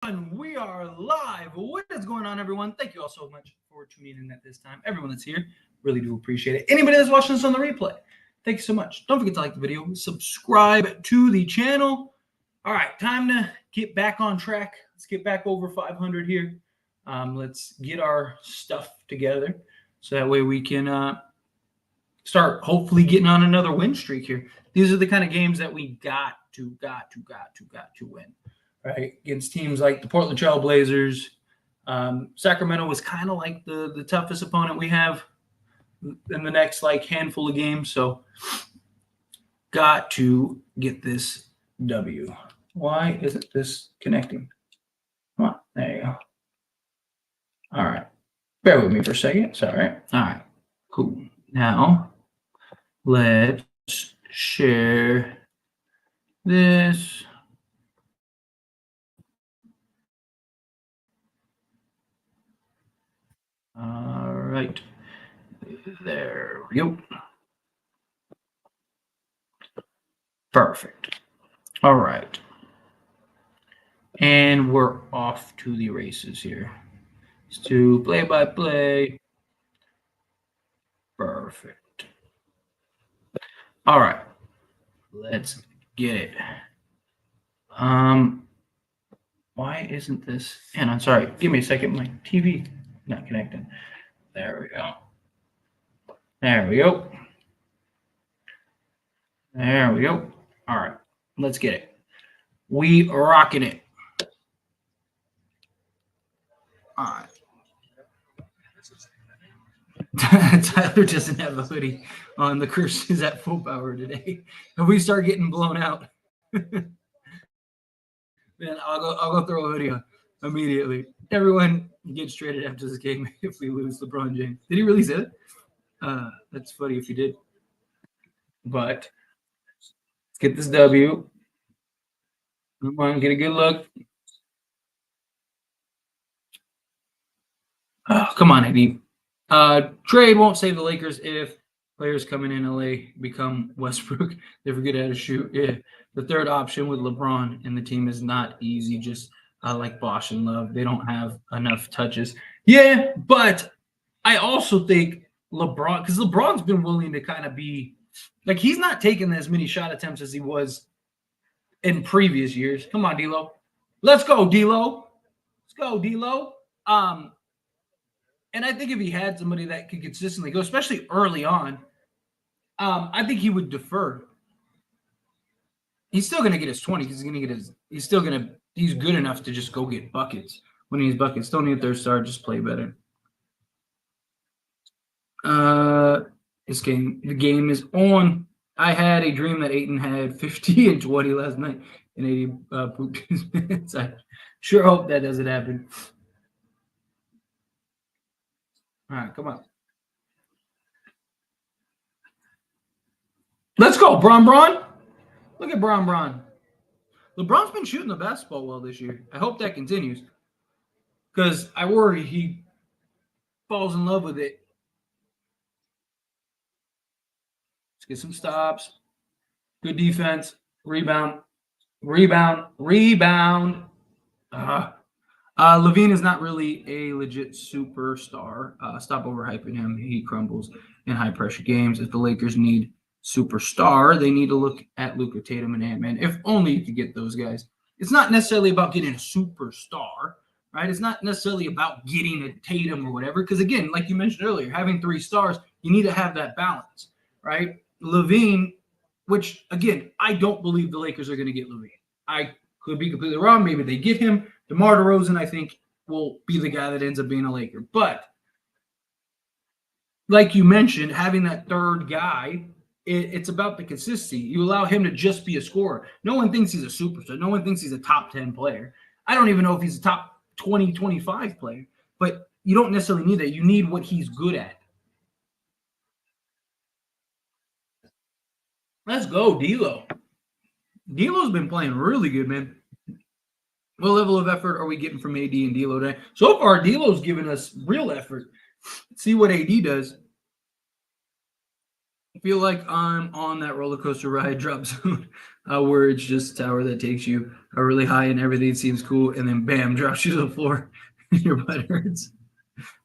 We are live. What is going on, everyone? Thank you all so much for tuning in at this time. Everyone that's here, really do appreciate it. Anybody that's watching this on the replay, thank you so much. Don't forget to like the video, subscribe to the channel. All right, time to get back on track. Let's get back over 500 here. Let's get our stuff together so that way we can start hopefully getting on another win streak here. These are the kind of games that we got to win. Right, against teams like the Portland Trail Blazers. Sacramento was kind of like the toughest opponent we have in the next handful of games. So got to get this W. Why isn't this connecting? Come on, there you go. All right, bear with me for a second. Sorry. All right, cool. Now let's share this. All right, there we go. Perfect. All right. And we're off to the races here. Let's do play-by-play. Perfect. All right. Let's get it. Why isn't this? And I'm sorry. Give me a second. My TV not connecting. There we go. There we go. There we go. All right. Let's get it. We rocking it. All right. Tyler doesn't have a hoodie on. The curse is at full power today. If we start getting blown out, then I'll go throw a hoodie on immediately. Everyone gets traded after this game if we lose LeBron James. Did he really say that? That's funny if he did. But let's get this W. Come on, get a good look. Oh, come on, AD. Trade won't save the Lakers if players coming in LA become Westbrook. They forget how to shoot. Yeah. The third option with LeBron and the team is not easy. Just like Bosh and Love, they don't have enough touches. Yeah, but I also think LeBron, because LeBron's been willing to kind of be like, he's not taking as many shot attempts as he was in previous years. Come on, D'Lo. Let's go, D'Lo. Let's go, D'Lo. And I think if he had somebody that could consistently go, especially early on, I think he would defer. He's still going to get his 20 because he's good enough to just go get buckets. When he needs buckets, don't need a third star, just play better. The game is on. I had a dream that Ayton had 50 and 20 last night in 80 pooped his minutes. I sure hope that doesn't happen. All right, come on. Let's go, Bron. Look at Bron. LeBron's been shooting the basketball well this year. I hope that continues because I worry he falls in love with it. Let's get some stops. Good defense. Rebound. LaVine is not really a legit superstar. Stop overhyping him. He crumbles in high-pressure games. If the Lakers need superstar, they need to look at Luka, Tatum, and Ant-Man. If only you could get those guys. It's not necessarily about getting a superstar, right? It's not necessarily about getting a Tatum or whatever. Because, again, like you mentioned earlier, having 3 stars, you need to have that balance, right? LaVine, which, again, I don't believe the Lakers are going to get LaVine. I could be completely wrong. Maybe they get him. DeMar DeRozan, I think, will be the guy that ends up being a Laker. But like you mentioned, having that third guy, it's about the consistency. You allow him to just be a scorer. No one thinks he's a superstar. No one thinks he's a top 10 player. I don't even know if he's a top 20, 25 player. But you don't necessarily need that. You need what he's good at. Let's go, D'Lo. D'Lo's been playing really good, man. What level of effort are we getting from AD and D'Lo today? So far, D'Lo's given us real effort. Let's see what AD does. I feel like I'm on that roller coaster ride. Drop zone. where it's just a tower that takes you really high and everything seems cool, and then bam, drops you to the floor, and your butt hurts.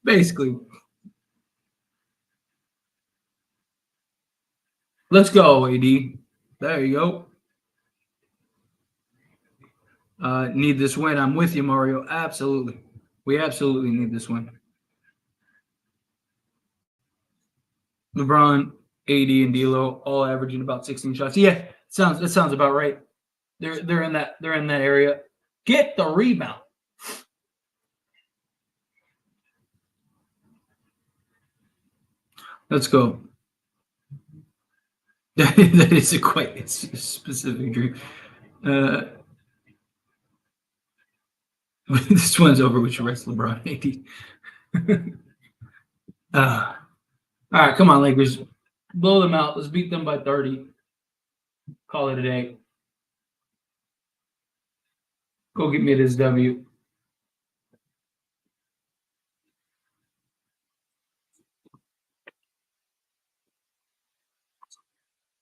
Basically. Let's go, AD. There you go. Need this win. I'm with you, Mario. Absolutely. We absolutely need this win. LeBron, AD, and D'Lo all averaging about 16 shots. Yeah, that sounds about right. They're in that area. Get the rebound. Let's go. That is a quite specific dream. This one's over. We should rest LeBron, AD. All right, come on, Lakers. Blow them out. Let's beat them by 30. Call it a day. Go get me this W.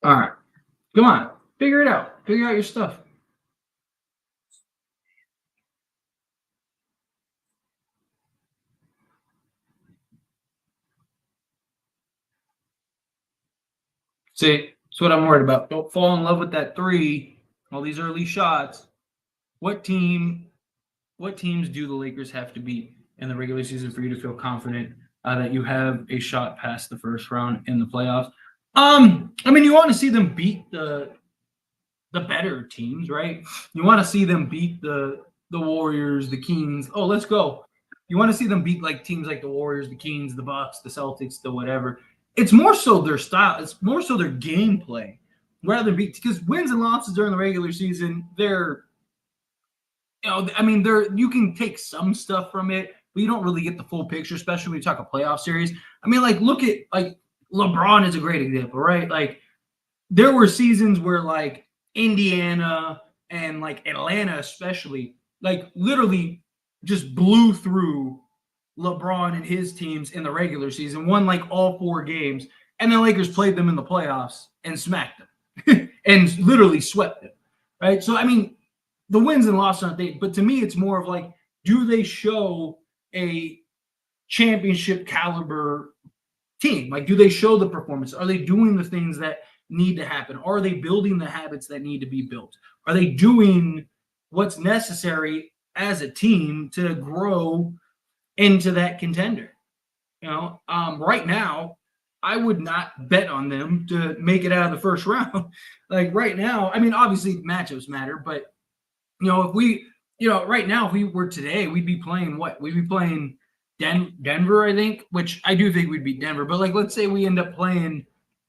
All right. Come on. Figure it out. Figure out your stuff. See, that's what I'm worried about. Don't fall in love with that three, all these early shots. What teams do the Lakers have to beat in the regular season for you to feel confident that you have a shot past the first round in the playoffs? I mean, you want to see them beat the better teams, right? You want to see them beat the Warriors, the Kings. Oh, let's go. You want to see them beat like teams like the Warriors, the Kings, the Bucks, the Celtics, the whatever. It's more so their style. It's more so their gameplay rather than beat, because wins and losses during the regular season, they're, I mean, you can take some stuff from it, but you don't really get the full picture, especially when you talk a playoff series. I mean, like, look at, like, LeBron is a great example, right? Like, there were seasons where, like, Indiana and, like, Atlanta especially, like, literally just blew through LeBron and his teams in the regular season, won, like, all 4 games, and the Lakers played them in the playoffs and smacked them and literally swept them, right? So, I mean, the wins and losses aren't they, but to me, it's more of like, do they show a championship caliber team? Like, do they show the performance? Are they doing the things that need to happen? Are they building the habits that need to be built? Are they doing what's necessary as a team to grow into that contender? Right now, I would not bet on them to make it out of the first round. Like right now, I mean, obviously matchups matter, but if we, right now, if we were today, we'd be playing what? We'd be playing Denver, I think, which I do think we'd beat Denver. But like, let's say we end up playing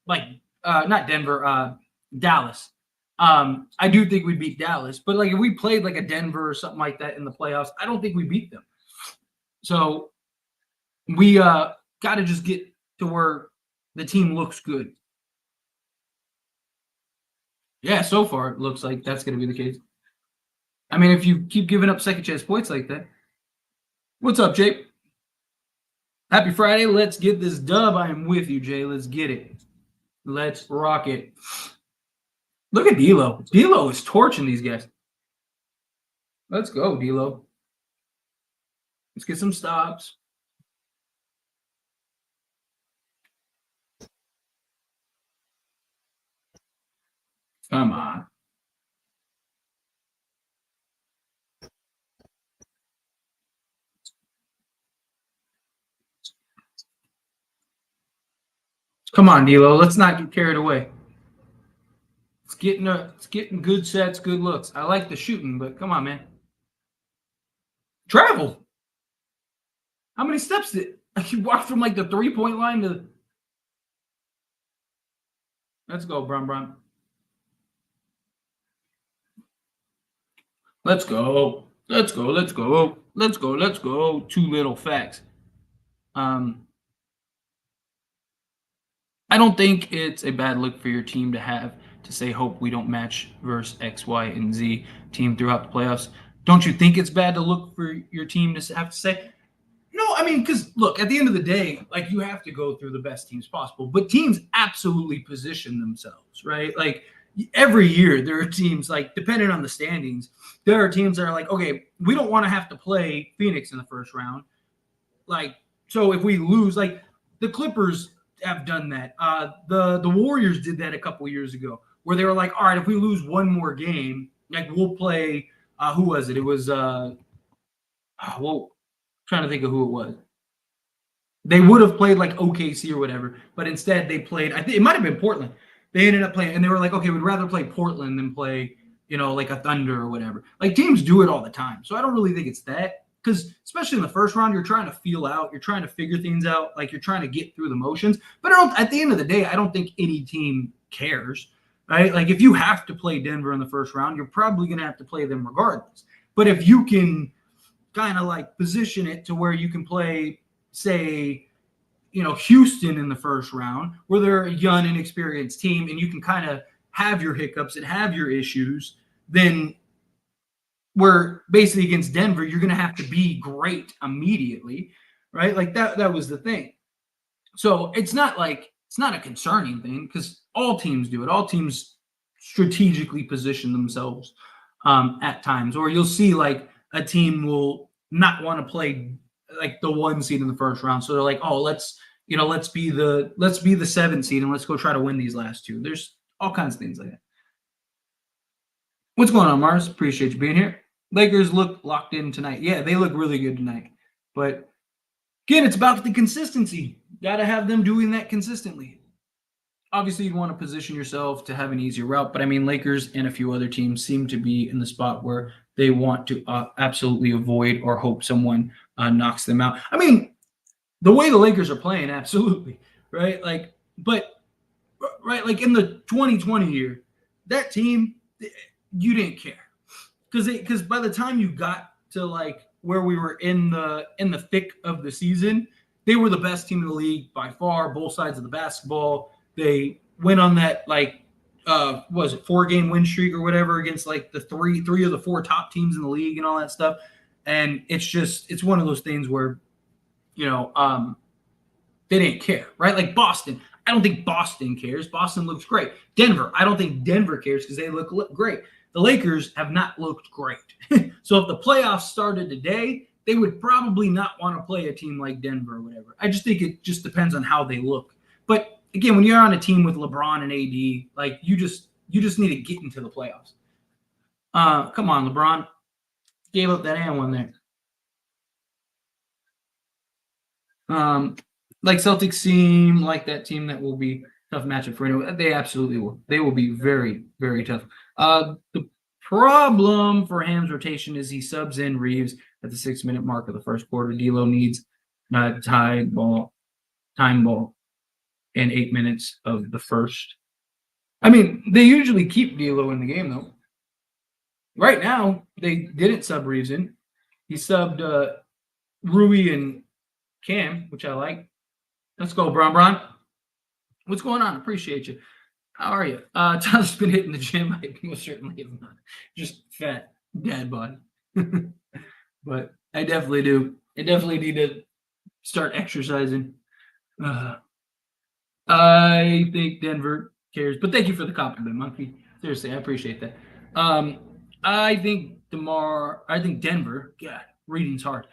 like not Denver, Dallas. I do think we'd beat Dallas. But like if we played like a Denver or something like that in the playoffs, I don't think we beat them. So we got to just get to where the team looks good. Yeah, so far it looks like that's going to be the case. I mean, if you keep giving up second chance points like that. What's up, Jay? Happy Friday. Let's get this dub. I am with you, Jay. Let's get it. Let's rock it. Look at D'Lo. D'Lo is torching these guys. Let's go, D'Lo. Let's get some stops. Come on. Come on, D'Lo. Let's not get carried away. It's getting good sets, good looks. I like the shooting, but come on, man. Travel. How many steps did you walk from like the 3-point line to? Let's go, Brum. Let's go. Let's go. Let's go. Let's go. Let's go. 2 little facts. I don't think it's a bad look for your team to have to say, hope we don't match versus X, Y, and Z team throughout the playoffs. Don't you think it's bad to look for your team to have to say? No, I mean, because look, at the end of the day, like you have to go through the best teams possible, but teams absolutely position themselves, right? Like every year there are teams, like, depending on the standings, there are teams that are like, okay, we don't want to have to play Phoenix in the first round. Like, so if we lose, like the Clippers have done that. The Warriors did that a couple years ago, where they were like, all right, if we lose one more game, like we'll play. Who was it? It was well, trying to think of who it was. They would have played like OKC or whatever, but instead they played. I think it might have been Portland. They ended up playing, and they were like, okay, we'd rather play Portland than play, like a Thunder or whatever. Like teams do it all the time, so I don't really think it's that. Because especially in the first round, you're trying to feel out, you're trying to figure things out, like you're trying to get through the motions. But at the end of the day, I don't think any team cares, right? Like if you have to play Denver in the first round, you're probably going to have to play them regardless. But if you can kind of like position it to where you can play, say, Houston in the first round, where they're a young, inexperienced team, and you can kind of have your hiccups and have your issues, then where basically against Denver, you're going to have to be great immediately, right? Like that was the thing. So it's not a concerning thing because all teams do it. All teams strategically position themselves at times, or you'll see like a team will not want to play like the 1 seed in the first round. So they're like, oh, let's be the 7 seed and let's go try to win these last two. There's all kinds of things like that. What's going on, Mars? Appreciate you being here. Lakers look locked in tonight. Yeah, they look really good tonight. But again, it's about the consistency. Got to have them doing that consistently. Obviously, you'd want to position yourself to have an easier route. But I mean, Lakers and a few other teams seem to be in the spot where they want to absolutely avoid or hope someone knocks them out. I mean, the way the Lakers are playing, absolutely, right? Like, but right, like in the 2020 year, that team, you didn't care. Because by the time you got to like where we were in the thick of the season, they were the best team in the league by far, both sides of the basketball. They went on that like was it 4-game win streak or whatever against like the three of the 4 top teams in the league and all that stuff. And it's one of those things where they didn't care, right? Like Boston. I don't think Boston cares. Boston looks great. Denver. I don't think Denver cares because they look great. The Lakers have not looked great. So if the playoffs started today, they would probably not want to play a team like Denver or whatever. I just think it just depends on how they look. But again, when you're on a team with LeBron and AD, like you just need to get into the playoffs. Come on, LeBron. Gave up that and one there. Like Celtics seem like that team that will be tough matchup for anyone. They absolutely will. They will be very, very tough. The problem for Ham's rotation is he subs in Reeves at the 6-minute mark of the first quarter. D'Lo needs time ball in 8 minutes of the first. I mean, they usually keep D'Lo in the game though. Right now, they didn't sub Reeves in. He subbed Rui and Cam, which I like. Let's go, Bron. What's going on? Appreciate you. How are you? Tyler's been hitting the gym. I most certainly have not. Just fat dad body. But I definitely do. I definitely need to start exercising. I think Denver cares. But thank you for the compliment, Monkey. Seriously, I appreciate that. I think Denver, God, reading's hard.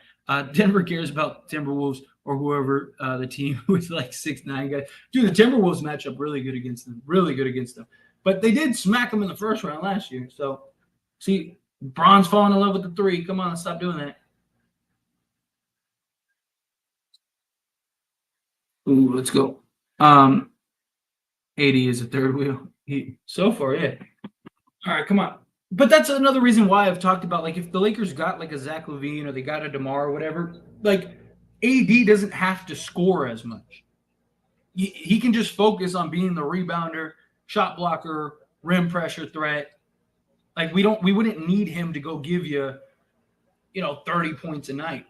Denver cares about Timberwolves or whoever the team with like 6'9" guys. Dude, the Timberwolves match up really good against them. Really good against them. But they did smack them in the first round last year. So, see, Bron's falling in love with the 3. Come on, stop doing that. Ooh, let's go. 80 is a third wheel. So far, yeah. All right, come on. But that's another reason why I've talked about, like, if the Lakers got, like, a Zach LaVine or they got a DeMar or whatever, like, AD doesn't have to score as much. He can just focus on being the rebounder, shot blocker, rim pressure threat. Like, we wouldn't need him to go give you, 30 points a night.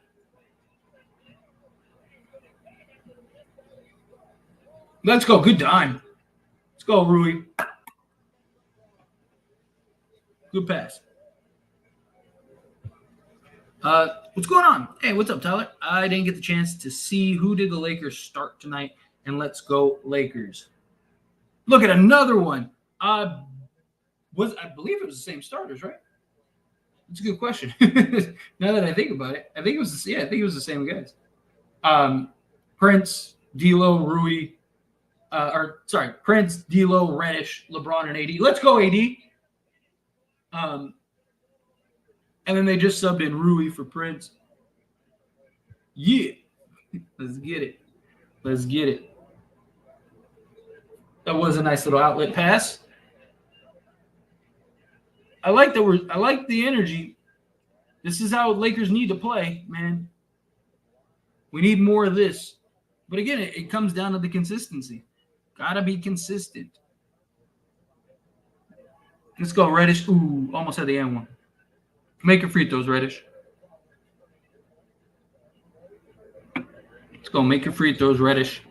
Let's go. Good dime. Let's go, Rui. Good pass. What's going on? Hey, what's up, Tyler? I didn't get the chance to see who did the Lakers start tonight, and let's go Lakers. Look at another one. I believe it was the same starters, right? That's a good question. Now that I think about it, I think it was I think it was the same guys. Prince, D'Lo, Rui, Prince, D'Lo, Reddish, LeBron, and AD. Let's go AD. And then they just subbed in Rui for Prince. Yeah, let's get it. Let's get it. That was a nice little outlet pass. I like the energy. This is how Lakers need to play, man. We need more of this. But again, it comes down to the consistency. Gotta be consistent. Let's go, Reddish. Ooh, almost had the end one. Make your free throws, Reddish. Let's go, make your free throws, Reddish.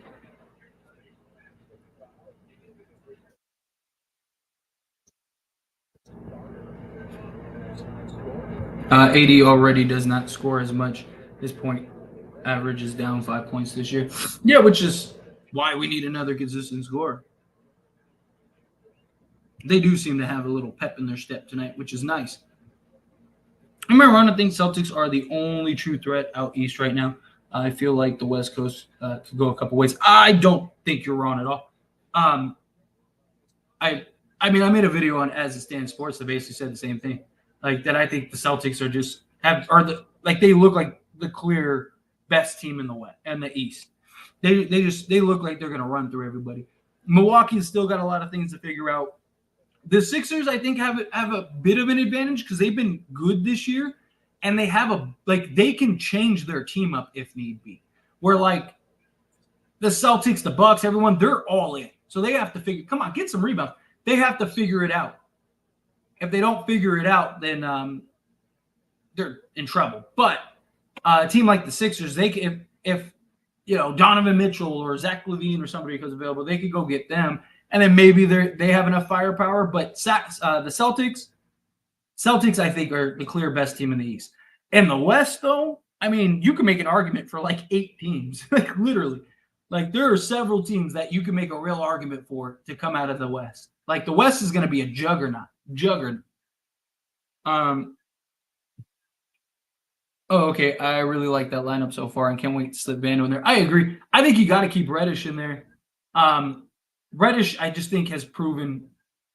AD already does not score as much. His point average is down 5 points this year. Yeah, which is why we need another consistent scorer. They do seem to have a little pep in their step tonight, which is nice. Remember, I think Celtics are the only true threat out east right now. I feel like the West Coast could go a couple ways. I don't think you're wrong at all. I made a video on As It Stands Sports that basically said the same thing. Like that, I think the Celtics they look like the clear best team in the West and the East. They look like they're gonna run through everybody. Milwaukee's still got a lot of things to figure out. The Sixers, I think, have a bit of an advantage because they've been good this year, and they have they can change their team up if need be. Where like the Celtics, the Bucks, everyone, they're all in, so they have to figure. Come on, get some rebounds. They have to figure it out. If they don't figure it out, then they're in trouble. But a team like the Sixers, they can, if Donovan Mitchell or Zach LaVine or somebody becomes available, they could go get them, and then maybe they have enough firepower. But the Celtics, I think, are the clear best team in the East. In the West, though, I mean, you can make an argument for like 8 teams, like literally. Like there are several teams that you can make a real argument for to come out of the West. Like the West is going to be a juggernaut. Oh, okay. I really like that lineup so far and can't wait to slip Vando in there. I agree. I think you got to keep Reddish in there. Reddish, I just think, has proven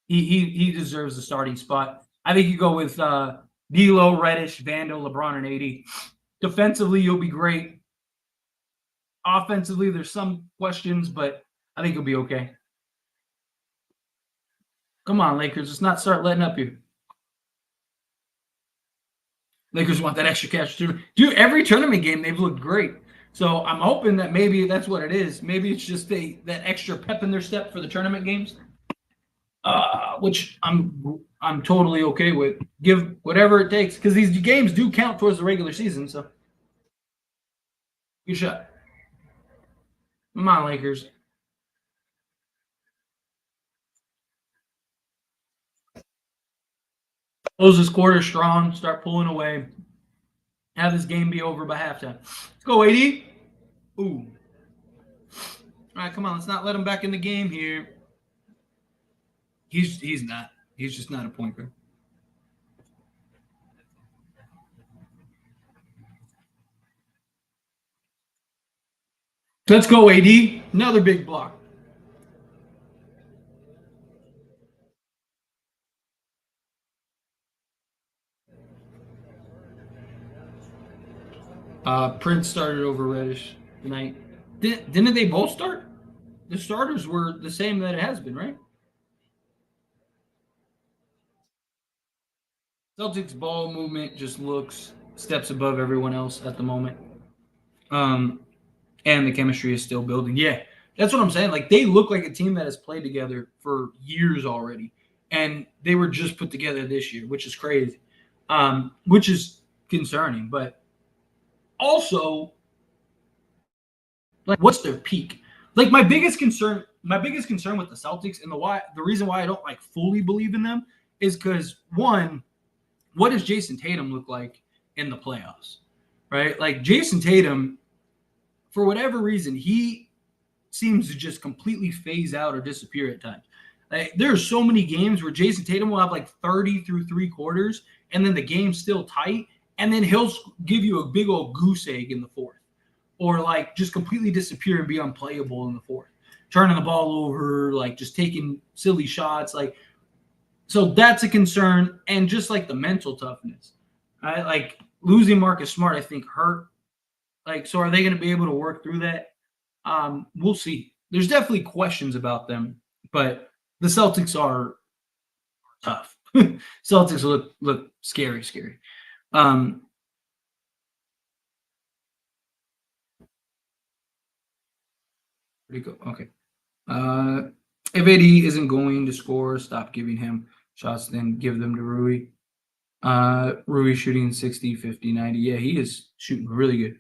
he deserves the starting spot. I think you go with D'Lo, Reddish, Vando, LeBron, and AD. Defensively, you'll be great. Offensively, there's some questions, but I think you'll be okay. Come on, Lakers. Let's not start letting up here. Lakers want that extra cash too. Dude, every tournament game, they've looked great. So I'm hoping that maybe that's what it is. Maybe it's just that extra pep in their step for the tournament games, which I'm totally okay with. Give whatever it takes, because these games do count towards the regular season. So good shot. Come on, Lakers. Close this quarter strong. Start pulling away. Have this game be over by halftime. Let's go, AD. Ooh. All right, come on. Let's not let him back in the game here. He's not. He's just not a point guard. Let's go, AD. Another big block. Prince started over Reddish tonight. Didn't they both start? The starters were the same that it has been, right? Celtics ball movement just looks steps above everyone else at the moment. And the chemistry is still building. Yeah, that's what I'm saying. Like they look like a team that has played together for years already. And they were just put together this year, which is crazy. Which is concerning. But also, like, what's their peak? Like my biggest concern with the Celtics and the reason why I don't like fully believe in them is because one, what does Jason Tatum look like in the playoffs? Right? Like Jason Tatum, for whatever reason, he seems to just completely phase out or disappear at times. Like, there are so many games where Jason Tatum will have like 30 through three quarters, and then the game's still tight, and then he'll give you a big old goose egg in the fourth, or like just completely disappear and be unplayable in the fourth, turning the ball over, like just taking silly shots. Like, so that's a concern, and just like the mental toughness. Right? Like losing Marcus Smart, I think hurt. Like, so are they going to be able to work through that? We'll see. There's definitely questions about them, but the Celtics are tough. Celtics look scary. Um, where'd he go? Okay. If AD isn't going to score, stop giving him shots, then give them to Rui. Rui shooting 60, 50, 90. Yeah, he is shooting really good.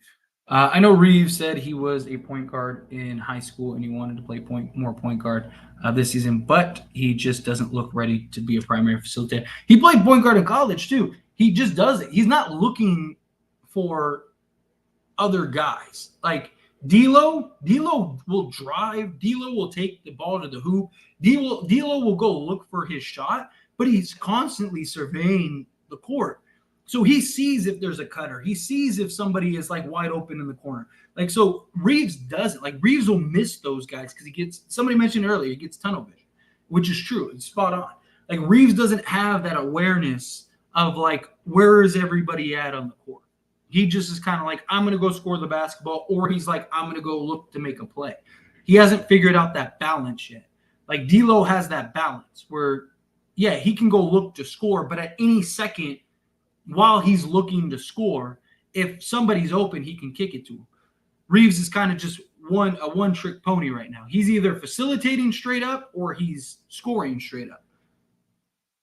I know Reeves said he was a point guard in high school and he wanted to play more point guard this season, but he just doesn't look ready to be a primary facilitator. He played point guard in college too. He just does it. He's not looking for other guys. Like D'Lo will drive. D'Lo will take the ball to the hoop. D'Lo will go look for his shot, but he's constantly surveying the court. So he sees if there's a cutter. He sees if somebody is like wide open in the corner. Like, so Reeves doesn't. Like, Reeves will miss those guys because he gets, somebody mentioned earlier, he gets tunnel vision, which is true. It's spot on. Like, Reeves doesn't have that awareness of like, where is everybody at on the court? He just is kind of like, I'm going to go score the basketball, or he's like, I'm going to go look to make a play. He hasn't figured out that balance yet. Like, D'Lo has that balance where, yeah, he can go look to score, but at any second, while he's looking to score, if somebody's open, he can kick it to him. Reeves is kind of just a one-trick pony right now. He's either facilitating straight up or he's scoring straight up.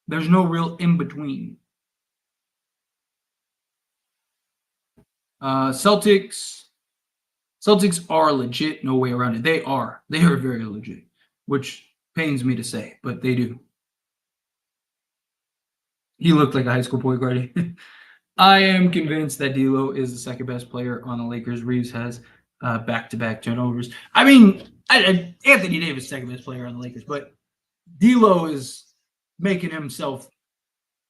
There's no real in-between. Celtics are legit, no way around it. They are very legit, which pains me to say, but they do. He looked like a high school point guard. I am convinced that D'Lo is the second best player on the Lakers. Reeves has back-to-back turnovers. I mean, Anthony Davis, second best player on the Lakers, but D'Lo is making himself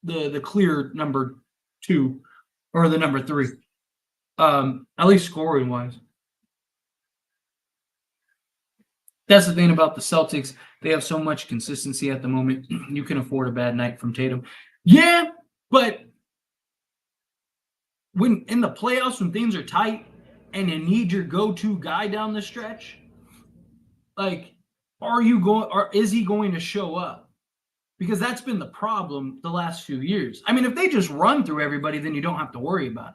the clear number 2 or the number 3, at least scoring wise. That's the thing about the Celtics. They have so much consistency at the moment. You can afford a bad night from Tatum. Yeah, but when in the playoffs, when things are tight and you need your go-to guy down the stretch, like, is he going to show up? Because that's been the problem the last few years. I mean, if they just run through everybody, then you don't have to worry about it.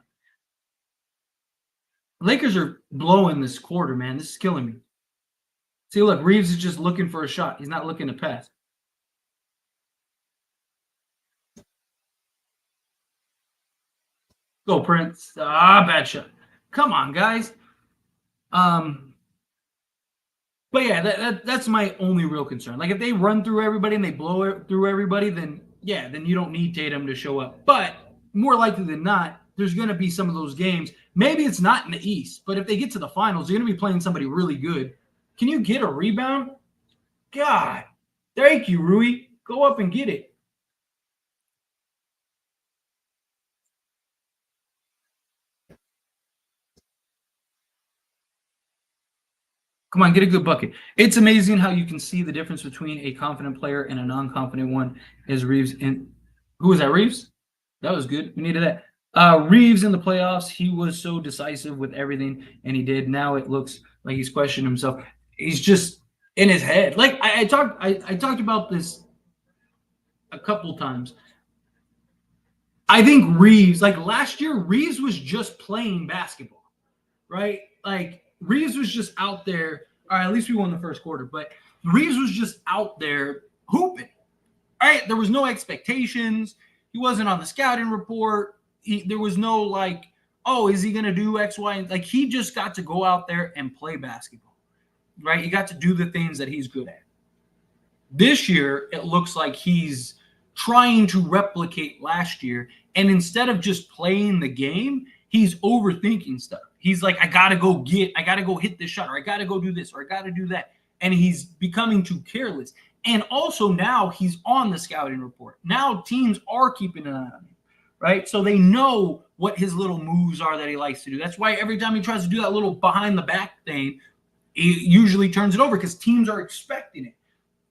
Lakers are blowing this quarter, man. This is killing me. See, look, Reeves is just looking for a shot. He's not looking to pass. Go, Prince. Bad shot. Come on, guys. But yeah, that's my only real concern. Like, if they run through everybody and they blow it through everybody, then yeah, then you don't need Tatum to show up. But more likely than not, there's going to be some of those games. Maybe it's not in the East, but if they get to the finals, they're going to be playing somebody really good. Can you get a rebound? God, thank you, Rui. Go up and get it. Come on, get a good bucket. It's amazing how you can see the difference between a confident player and a non-confident one. As Reeves in, who was that? Reeves? That was good. We needed that. Reeves in the playoffs, he was so decisive with everything, and he did. Now it looks like he's questioning himself. He's just in his head. Like I talked about this a couple times. I think Reeves, like last year, Reeves was just playing basketball, right? Like Reeves was just out there. All right, at least we won the first quarter, but Reeves was just out there hooping. All right, there was no expectations. He wasn't on the scouting report. There was no like, oh, is he going to do X, Y? Like he just got to go out there and play basketball, right? He got to do the things that he's good at. This year, it looks like he's trying to replicate last year. And instead of just playing the game, he's overthinking stuff. He's like, I got to go hit this shot, or I got to go do this, or I got to do that. And he's becoming too careless. And also now he's on the scouting report. Now teams are keeping an eye on him, right? So they know what his little moves are that he likes to do. That's why every time he tries to do that little behind the back thing, he usually turns it over because teams are expecting it.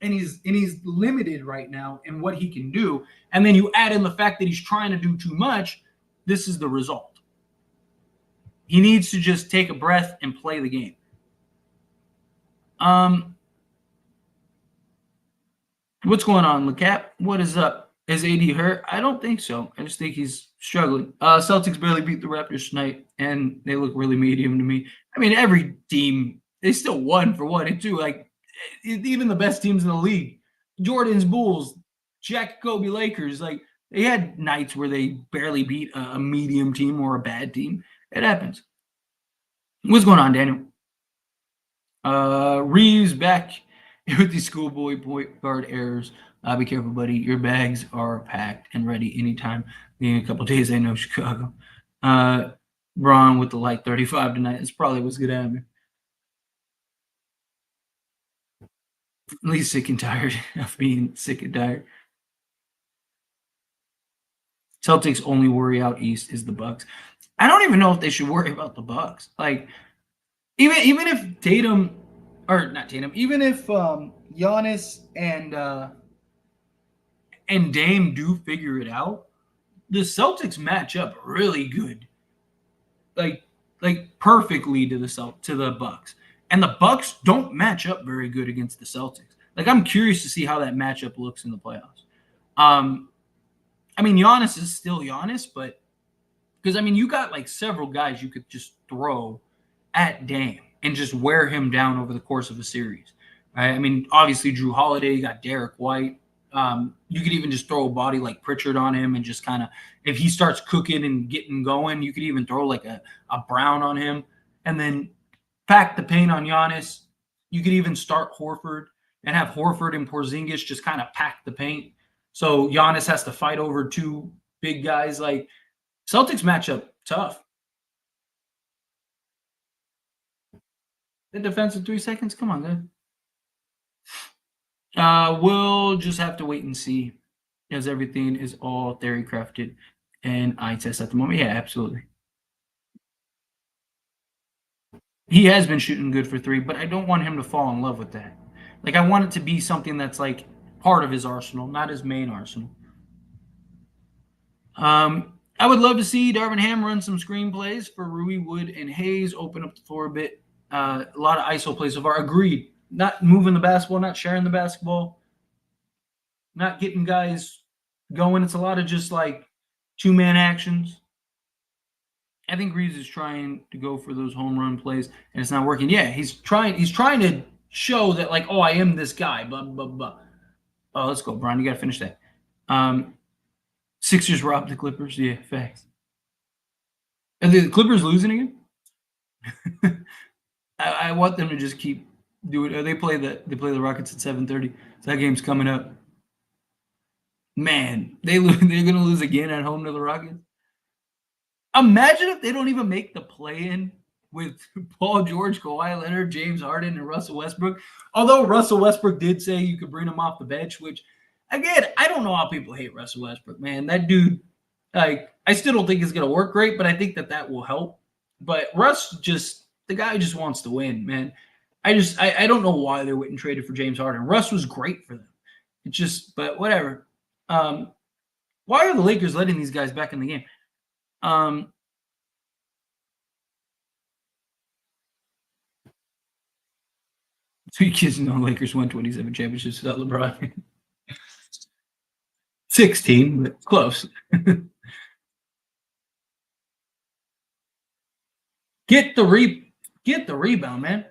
And he's limited right now in what he can do. And then you add in the fact that he's trying to do too much. This is the result. He needs to just take a breath and play the game. What's going on, LeCap? What is up? Is AD hurt? I don't think so. I just think he's struggling. Celtics barely beat the Raptors tonight, and they look really medium to me. I mean, every team, they still won for 1 and 2. Like, even the best teams in the league, Jordan's Bulls, Jack Kobe Lakers, like, they had nights where they barely beat a medium team or a bad team. It happens. What's going on, Daniel? Reeves back with these schoolboy point guard errors. Be careful, buddy. Your bags are packed and ready anytime. In a couple days, I know Chicago. Braun with the light 35 tonight. That's probably what's going to happen. At least sick and tired of being sick and tired. Celtics' only worry out east is the Bucks. I don't even know if they should worry about the Bucks. Like, even if Tatum, or not Tatum, even if Giannis and Dame do figure it out, the Celtics match up really good, like perfectly to the Bucks, and the Bucks don't match up very good against the Celtics. Like, I'm curious to see how that matchup looks in the playoffs. I mean, Giannis is still Giannis, but because I mean, you got like several guys you could just throw at Dame and just wear him down over the course of a series. Right? I mean, obviously Drew Holiday, you got Derek White. You could even just throw a body like Pritchard on him and just kind of, if he starts cooking and getting going, you could even throw like a Brown on him and then pack the paint on Giannis. You could even start Horford and have Horford and Porzingis just kind of pack the paint. So Giannis has to fight over two big guys. Like, Celtics matchup tough. The defense in 3 seconds? Come on, guys. We'll just have to wait and see, as everything is all theory crafted and eye test at the moment. Yeah, absolutely. He has been shooting good for 3, but I don't want him to fall in love with that. Like, I want it to be something that's like part of his arsenal, not his main arsenal. I would love to see Darvin Ham run some screenplays for Rui, Wood, and Hayes, open up the floor a bit. A lot of ISO plays so far. Agreed. Not moving the basketball, not sharing the basketball, not getting guys going. It's a lot of just like 2-man actions. I think Reeves is trying to go for those home run plays, and it's not working. Yeah, he's trying to show that, like, oh, I am this guy. Blah blah blah. Oh, let's go, Brian. You got to finish that. Sixers robbed the Clippers. Yeah, facts. Are the Clippers losing again? I want them to just keep doing. They play the Rockets at 7:30. So that game's coming up. Man, they're gonna lose again at home to the Rockets. Imagine if they don't even make the play-in with Paul George, Kawhi Leonard, James Harden, and Russell Westbrook. Although Russell Westbrook did say you could bring him off the bench, which, again, I don't know how people hate Russell Westbrook, man. That dude, like, I still don't think it's going to work great, but I think that will help. But Russ the guy just wants to win, man. I don't know why they went and traded for James Harden. Russ was great for them. It's just, but whatever. Why are the Lakers letting these guys back in the game? 2 kids know Lakers won 27 championships without LeBron. 16, but close. Get the rebound, man.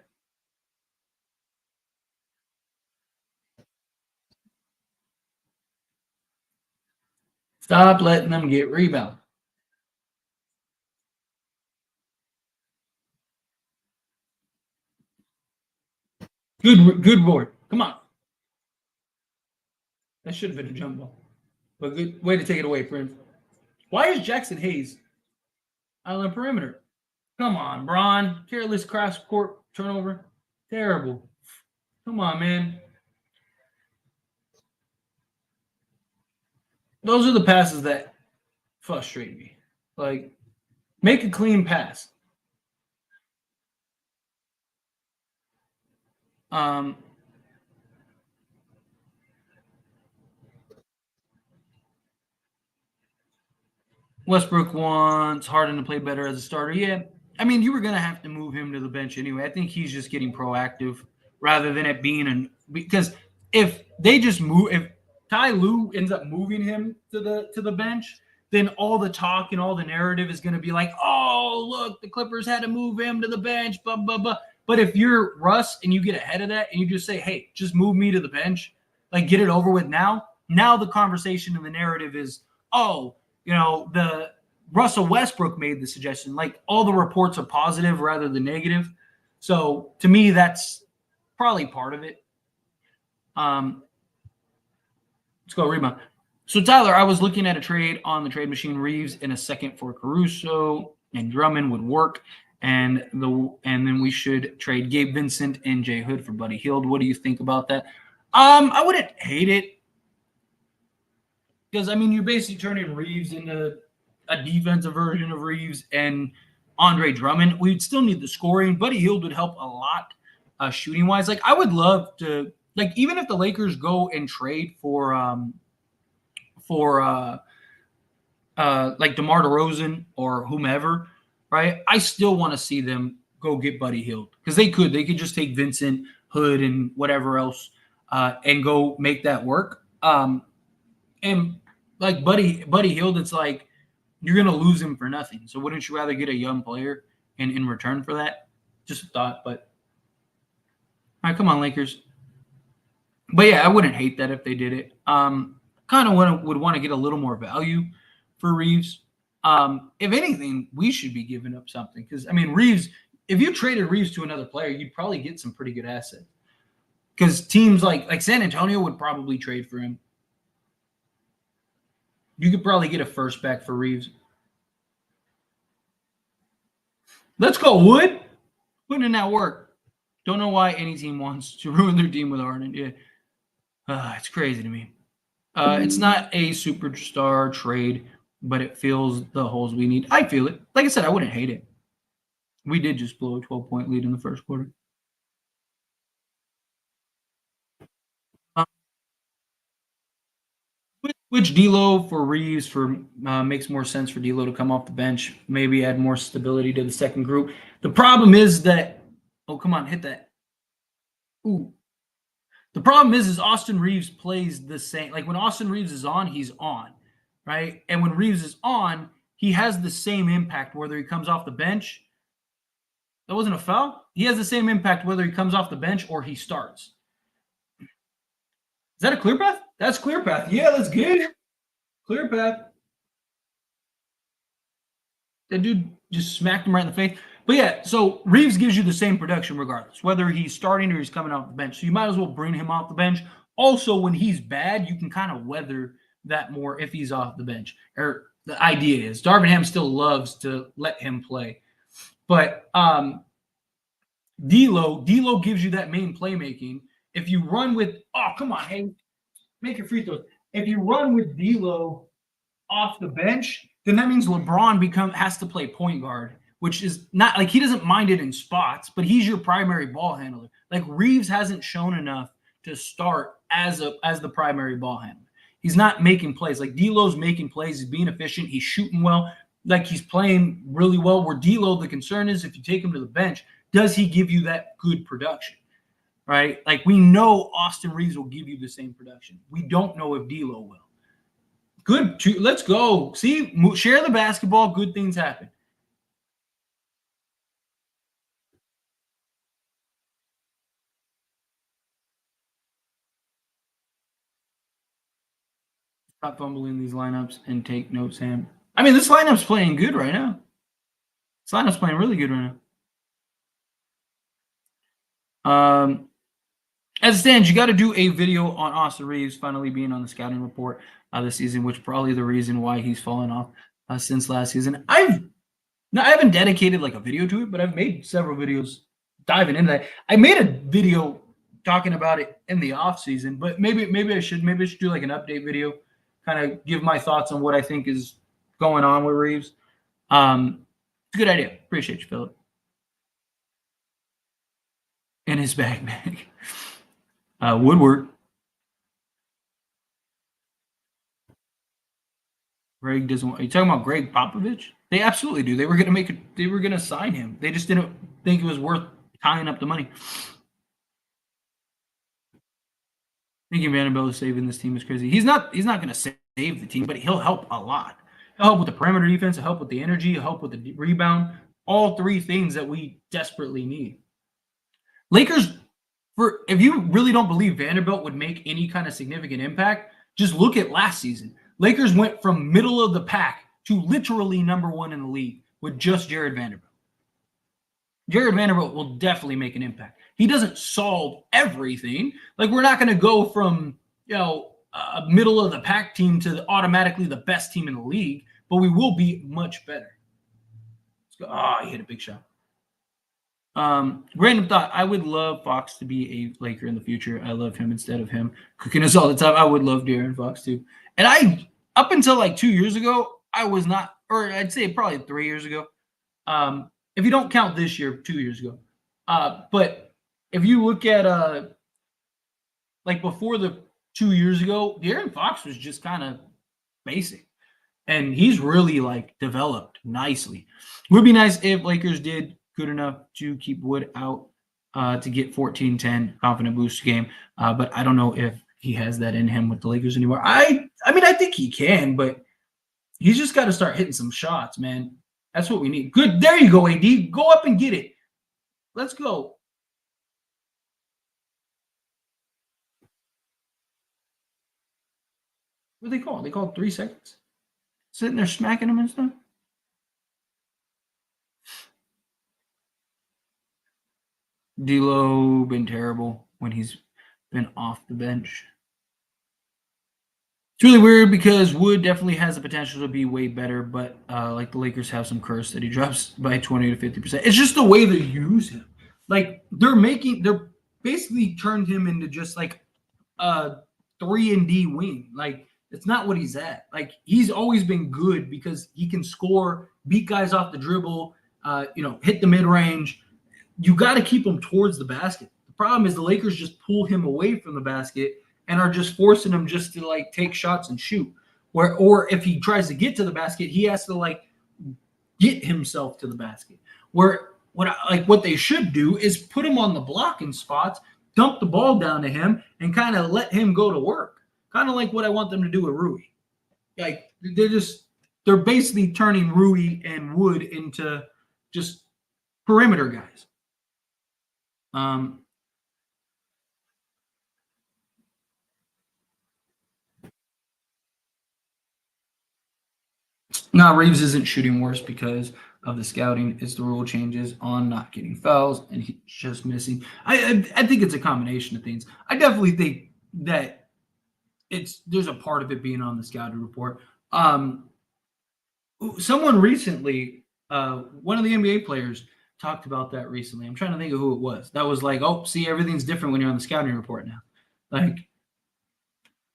Stop letting them get rebound. Good board. Come on. That should have been a jump ball. But good way to take it away, Prince. Why is Jackson Hayes on the perimeter? Come on, Braun. Careless cross court turnover. Terrible. Come on, man. Those are the passes that frustrate me. Like, make a clean pass. Westbrook wants Harden to play better as a starter. Yeah, I mean, you were going to have to move him to the bench anyway. I think he's just getting proactive rather than it being an because if they just move, if Ty Lue ends up moving him to the bench, then all the talk and all the narrative is going to be like, oh, look, the Clippers had to move him to the bench, blah blah blah. But if you're Russ and you get ahead of that and you just say, hey, just move me to the bench, like get it over with now. Now the conversation and the narrative is, oh, the Russell Westbrook made the suggestion. Like all the reports are positive rather than negative. So to me, that's probably part of it. Let's go rebound. So Tyler, I was looking at a trade on the trade machine. Reeves in a second for Caruso and Drummond would work, and then we should trade Gabe Vincent and Jay Hood for Buddy Hield. What do you think about that? I wouldn't hate it because I mean you're basically turning Reeves into a defensive version of Reeves and Andre Drummond. We'd still need the scoring. Buddy Hield would help a lot shooting wise. Like I would love to, like even if the Lakers go and trade for like DeMar DeRozan or whomever, right? I still want to see them go get Buddy Hield because they could just take Vincent, Hood, and whatever else and go make that work. And like Buddy Hield, it's like you're gonna lose him for nothing. So wouldn't you rather get a young player in return for that? Just a thought, but all right, come on, Lakers. But yeah, I wouldn't hate that if they did it. Kind of would want to get a little more value for Reeves. If anything, we should be giving up something because I mean, Reeves. If you traded Reeves to another player, you'd probably get some pretty good assets. Because teams like San Antonio would probably trade for him. You could probably get a first back for Reeves. Let's go, Wood. Wouldn't that work? Don't know why any team wants to ruin their team with Harden. Yeah, it's crazy to me. It's not a superstar trade, but it fills the holes we need. I feel it. Like I said, I wouldn't hate it. We did just blow a 12-point lead in the first quarter. Which D'Lo for Reeves makes more sense for D'Lo to come off the bench, maybe add more stability to the second group. The problem is that, oh come on, hit that. Ooh. The problem is Austin Reeves plays the same. Like when Austin Reeves is on, he's on, right? And when Reeves is on, he has the same impact whether he comes off the bench. That wasn't a foul. He has the same impact whether he comes off the bench or he starts. Is that a clear path? That's clear path. Yeah, let's get it. Clear path. That dude just smacked him right in the face. But yeah, so Reeves gives you the same production regardless, whether he's starting or he's coming off the bench. So you might as well bring him off the bench. Also, when he's bad, you can kind of weather that more if he's off the bench. Or the idea is Darvin Ham still loves to let him play. But D'Lo gives you that main playmaking. If you run with, oh, come on, hey, make your free throws. If you run with D'Lo off the bench, then that means LeBron has to play point guard, which is not like he doesn't mind it in spots, but he's your primary ball handler. Like Reeves hasn't shown enough to start as the primary ball handler. He's not making plays. Like D'Lo's making plays, he's being efficient, he's shooting well, like he's playing really well. Where D'Lo, the concern is if you take him to the bench, does he give you that good production? Right? Like we know Austin Reeves will give you the same production. We don't know if D'Lo will. Good. Let's go. See, share the basketball. Good things happen. Stop fumbling these lineups and take notes, Sam. I mean, this lineup's playing good right now. This lineup's playing really good right now. As it stands, you got to do a video on Austin Reeves finally being on the scouting report this season, which is probably the reason why he's fallen off since last season. I haven't dedicated like a video to it, but I've made several videos diving into that. I made a video talking about it in the off season, but maybe I should do like an update video, kind of give my thoughts on what I think is going on with Reeves. Good idea. Appreciate you, Philip. In his bag. Woodward. Greg doesn't want. Are you talking about Greg Popovich? They absolutely do. They were going to make it. They were going to sign him. They just didn't think it was worth tying up the money. Thinking Vanderbilt is saving this team is crazy. He's not going to save the team, but he'll help a lot. He'll help with the perimeter defense. He'll help with the energy. He'll help with the rebound. All three things that we desperately need. Lakers, if you really don't believe Vanderbilt would make any kind of significant impact, just look at last season. Lakers went from middle of the pack to literally number one in the league with just Jared Vanderbilt. Jared Vanderbilt will definitely make an impact. He doesn't solve everything. Like, we're not going to go from, a middle of the pack team to automatically the best team in the league, but we will be much better. Let's go. Oh, he hit a big shot. Random thought. I would love Fox to be a Laker in the future. I love him instead of him cooking us all the time. I would love De'Aaron Fox too. And up until like 2 years ago, I was not, or I'd say probably 3 years ago. If you don't count this year, 2 years ago. But if you look at like before the 2 years ago, De'Aaron Fox was just kind of basic. And he's really like developed nicely. It would be nice if Lakers did good enough to keep Wood out to get 14-10 confident boost game. But I don't know if he has that in him with the Lakers anymore. I mean, I think he can, but he's just got to start hitting some shots, man. That's what we need. Good. There you go, AD. Go up and get it. Let's go. What do they call it? They call it 3 seconds. Sitting there smacking him and stuff. D'Lo been terrible when he's been off the bench. It's really weird because Wood definitely has the potential to be way better, but like the Lakers have some curse that he drops by 20 to 50%. It's just the way they use him. Like they're basically turned him into just like a 3-and-D wing. Like it's not what he's at. Like he's always been good because he can score, beat guys off the dribble, hit the mid-range. You got to keep him towards the basket. The problem is the Lakers just pull him away from the basket and are just forcing him just to like take shots and shoot. Or if he tries to get to the basket, he has to like get himself to the basket. What they should do is put him on the blocking spots, dump the ball down to him, and kind of let him go to work. Kind of like what I want them to do with Rui. Like they're basically turning Rui and Wood into just perimeter guys. Now Reeves isn't shooting worse because of the scouting. It's the rule changes on not getting fouls, and he's just missing. I think it's a combination of things. I definitely think that there's a part of it being on the scouting report. Someone recently, one of the NBA players talked about that recently. I'm trying to think of who it was. That was like, oh, see, everything's different when you're on the scouting report now. Like,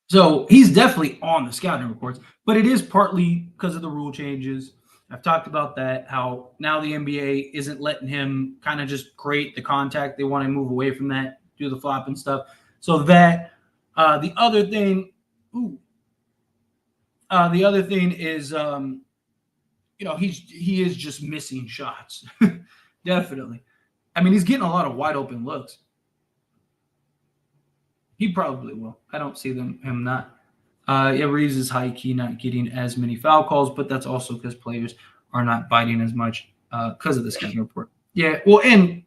so he's definitely on the scouting reports, but it is partly because of the rule changes. I've talked about that, how now the NBA isn't letting him kind of just create the contact. They want to move away from that, do the flop and stuff. So that the other thing is, he is just missing shots. Definitely. I mean, he's getting a lot of wide open looks. He probably will. I don't see him not. Reeves is high key not getting as many foul calls, but that's also because players are not biting as much because of the scouting report. Yeah, well, and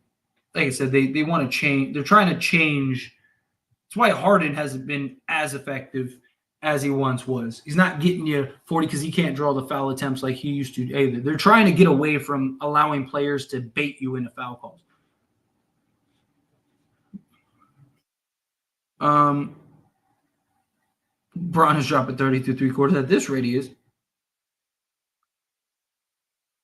like I said, they want to change. They're trying to change. That's why Harden hasn't been as effective as he once was. He's not getting you 40 because he can't draw the foul attempts like he used to either. They're trying to get away from allowing players to bait you into foul calls. Braun is dropping 30 through 3/4. At this rate, he is.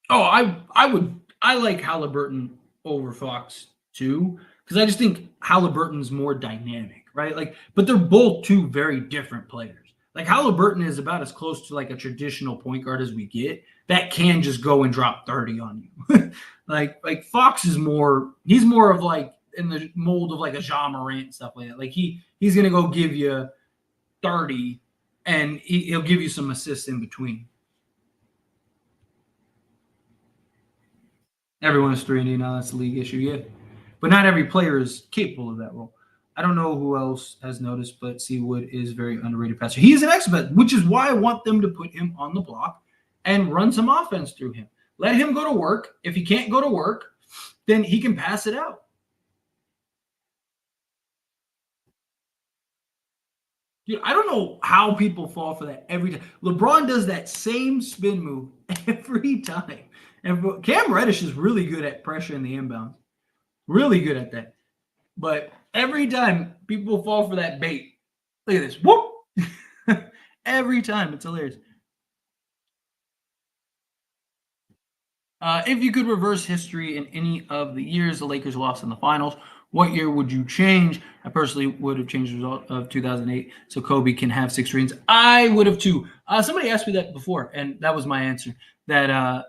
Oh, I like Halliburton over Fox too, because I just think Halliburton's more dynamic, right? Like, but they're both two very different players. Like Halliburton is about as close to like a traditional point guard as we get that can just go and drop 30 on you. like Fox is more, he's more of like in the mold of like a Ja Morant, stuff like that. Like he's gonna go give you 30 and he'll give you some assists in between. Everyone is 3-D now. That's the league issue, yeah. But not every player is capable of that role. I don't know who else has noticed, but Seawood is very underrated passer. He is an expert, which is why I want them to put him on the block and run some offense through him. Let him go to work. If he can't go to work, then he can pass it out. Dude, I don't know how people fall for that every time. LeBron does that same spin move every time. And Cam Reddish is really good at pressure in the inbound. Really good at that. But every time people fall for that bait, look at this. Whoop! Every time. It's hilarious. If you could reverse history in any of the years the Lakers lost in the finals, what year would you change? I personally would have changed the result of 2008 so Kobe can have 6 rings. I would have too. Somebody asked me that before, and that was my answer. That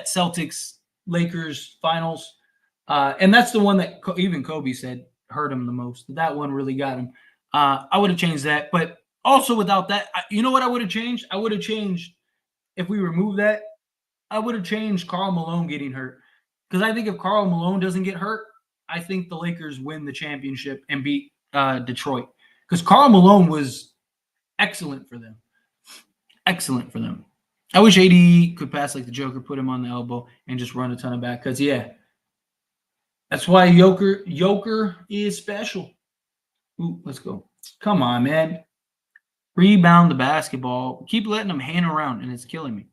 Celtics Lakers finals, and that's the one that even Kobe said hurt him the most. That one really got him. I would have changed that, but also without that, you know what I would have changed? I would have changed if we remove that. I would have changed Karl Malone getting hurt because I think if Karl Malone doesn't get hurt, I think the Lakers win the championship and beat Detroit because Karl Malone was excellent for them. Excellent for them. I wish AD could pass like the Joker, put him on the elbow, and just run a ton of back. Because yeah, that's why Joker is special. Ooh, let's go. Come on, man. Rebound the basketball. Keep letting them hang around, and it's killing me.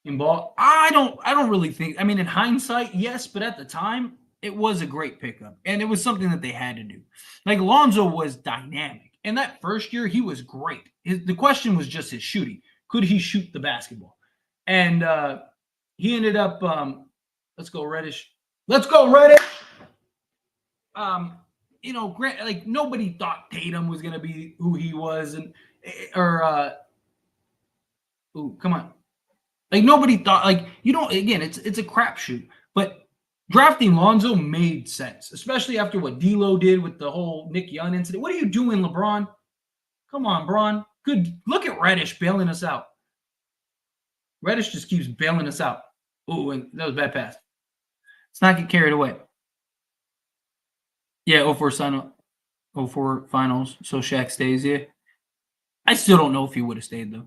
In ball, I don't really think. I mean, in hindsight, yes, but at the time, it was a great pickup, and it was something that they had to do. Like Lonzo was dynamic, and that first year he was great. The question was just his shooting. Could he shoot the basketball? And he ended up. Let's go Reddish. Let's go Reddish. Grant, like nobody thought Tatum was gonna be who he was, and ooh, come on. Like nobody thought, like you don't. Again, it's a crapshoot. But drafting Lonzo made sense, especially after what D'Lo did with the whole Nick Young incident. What are you doing, LeBron? Come on, Bron. Good. Look at Reddish bailing us out. Reddish just keeps bailing us out. Ooh, and that was a bad pass. Let's not get carried away. Yeah, 04 finals. So Shaq stays here. I still don't know if he would have stayed though.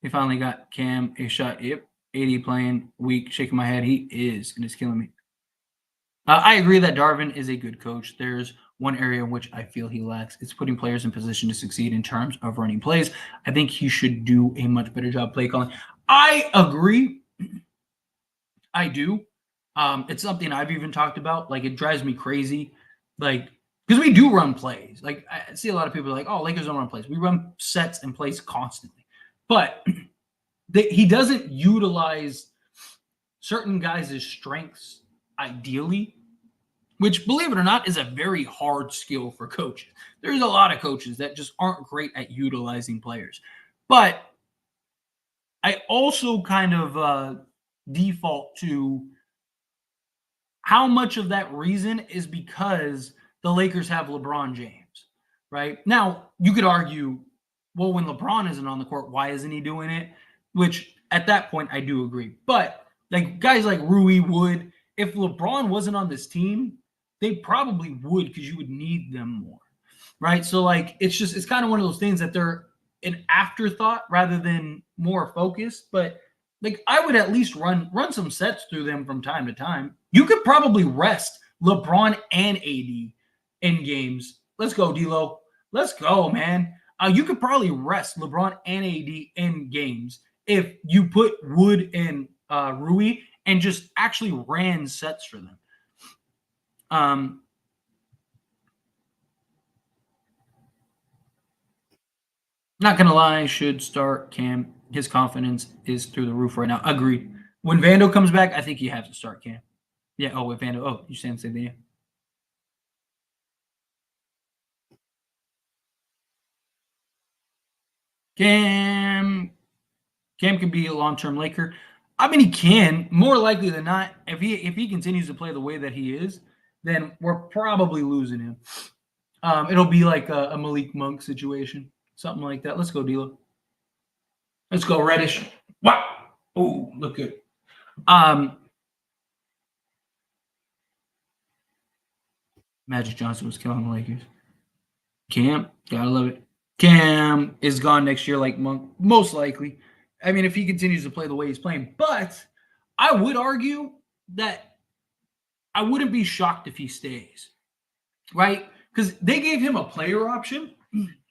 He finally got Cam a shot. Yep. 80 playing weak, shaking my head. He is, and it's killing me. I agree that Darvin is a good coach. There's one area in which I feel he lacks. It's putting players in position to succeed in terms of running plays. I think he should do a much better job play calling. I agree. I do. It's something I've even talked about. Like it drives me crazy. Like because we do run plays. Like I see a lot of people like, oh, Lakers don't run plays. We run sets and plays constantly. But he doesn't utilize certain guys' strengths ideally, which, believe it or not, is a very hard skill for coaches. There's a lot of coaches that just aren't great at utilizing players. But I also kind of default to how much of that reason is because the Lakers have LeBron James, right? Now, you could argue, well, when LeBron isn't on the court, why isn't he doing it? Which at that point, I do agree. But like guys like Rui Wood, if LeBron wasn't on this team, they probably would because you would need them more, right? So like it's kind of one of those things that they're an afterthought rather than more focused. But like I would at least run some sets through them from time to time. You could probably rest LeBron and AD in games. Let's go, D'Lo. Let's go, man. You could probably rest LeBron and AD in games if you put Wood and Rui and just actually ran sets for them. Not gonna lie, should start Cam. His confidence is through the roof right now. Agreed. When Vando comes back, I think you have to start Cam. Yeah. Oh, with Vando. Oh, you saying the same thing? Cam could be a long-term Laker. I mean, he can. More likely than not, if he continues to play the way that he is, then we're probably losing him. It'll be like a Malik Monk situation, something like that. Let's go, D'Lo. Let's go, Reddish. Wow. Oh, look good. Magic Johnson was killing the Lakers. Cam, gotta love it. Cam is gone next year, like Monk, most likely. I mean, if he continues to play the way he's playing, but I would argue that I wouldn't be shocked if he stays, right? Because they gave him a player option,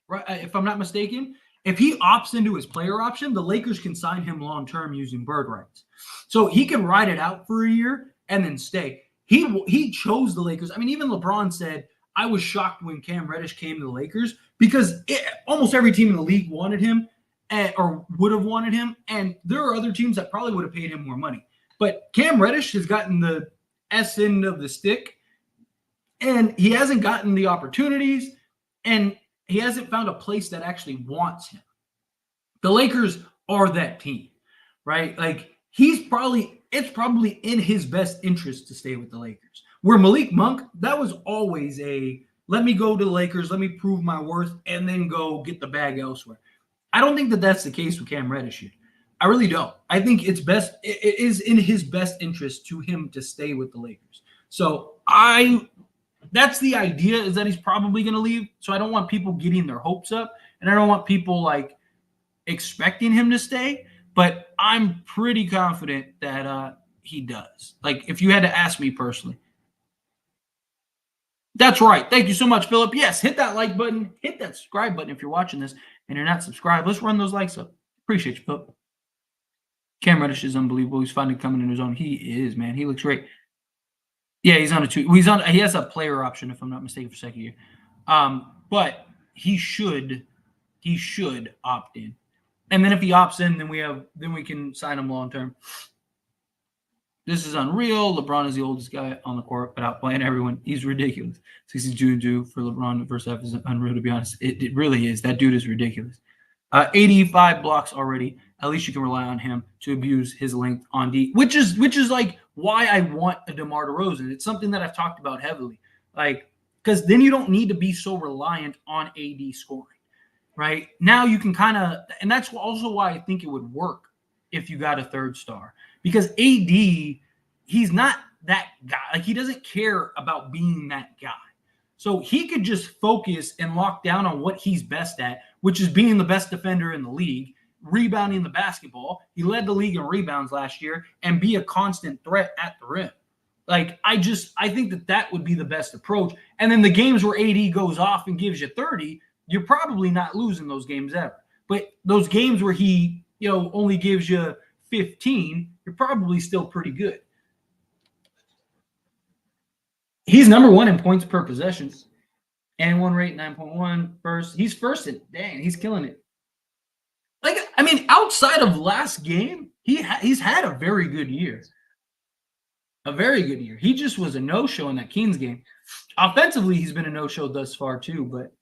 right? If I'm not mistaken, if he opts into his player option, the Lakers can sign him long term using bird rights, so he can ride it out for a year and then stay. He chose the Lakers. I mean, even LeBron said, I was shocked when Cam Reddish came to the Lakers because almost every team in the league wanted him or would have wanted him. And there are other teams that probably would have paid him more money. But Cam Reddish has gotten the S end of the stick, and he hasn't gotten the opportunities, and he hasn't found a place that actually wants him. The Lakers are that team, right? Like, it's probably in his best interest to stay with the Lakers. Where Malik Monk, that was always let me go to the Lakers, let me prove my worth, and then go get the bag elsewhere. I don't think that that's the case with Cam Reddish. I really don't. I think it is in his best interest to him to stay with the Lakers. So that's the idea, is that he's probably going to leave. So I don't want people getting their hopes up, and I don't want people like expecting him to stay. But I'm pretty confident that he does. Like, if you had to ask me personally. That's right. Thank you so much, Philip. Yes, hit that like button. Hit that subscribe button if you're watching this and you're not subscribed. Let's run those likes up. Appreciate you, Philip. Cam Reddish is unbelievable. He's finally coming in his own. He is, man. He looks great. Yeah, he's on a two. He has a player option, if I'm not mistaken, for second year. But he should opt in. And then if he opts in, then we can sign him long term. This is unreal. LeBron is the oldest guy on the court without playing everyone. He's ridiculous. 62 for LeBron the first half is unreal, to be honest. It really is. That dude is ridiculous. 85 blocks already. At least you can rely on him to abuse his length on D, which is like why I want a DeMar DeRozan. It's something that I've talked about heavily. Like, because then you don't need to be so reliant on AD scoring, right? Now you can kind of, and that's also why I think it would work if you got a third star. Because AD, he's not that guy. Like, he doesn't care about being that guy. So he could just focus and lock down on what he's best at, which is being the best defender in the league, rebounding the basketball. He led the league in rebounds last year, and be a constant threat at the rim. Like, I think that would be the best approach. And then the games where AD goes off and gives you 30, you're probably not losing those games ever. But those games where he, only gives you 15, you're probably still pretty good. He's number one in points per possession. And one rate, 9.1. First. He's first in. Dang, he's killing it. Like, I mean, outside of last game, he's had a very good year. A very good year. He just was a no-show in that Kings game. Offensively, he's been a no-show thus far too, but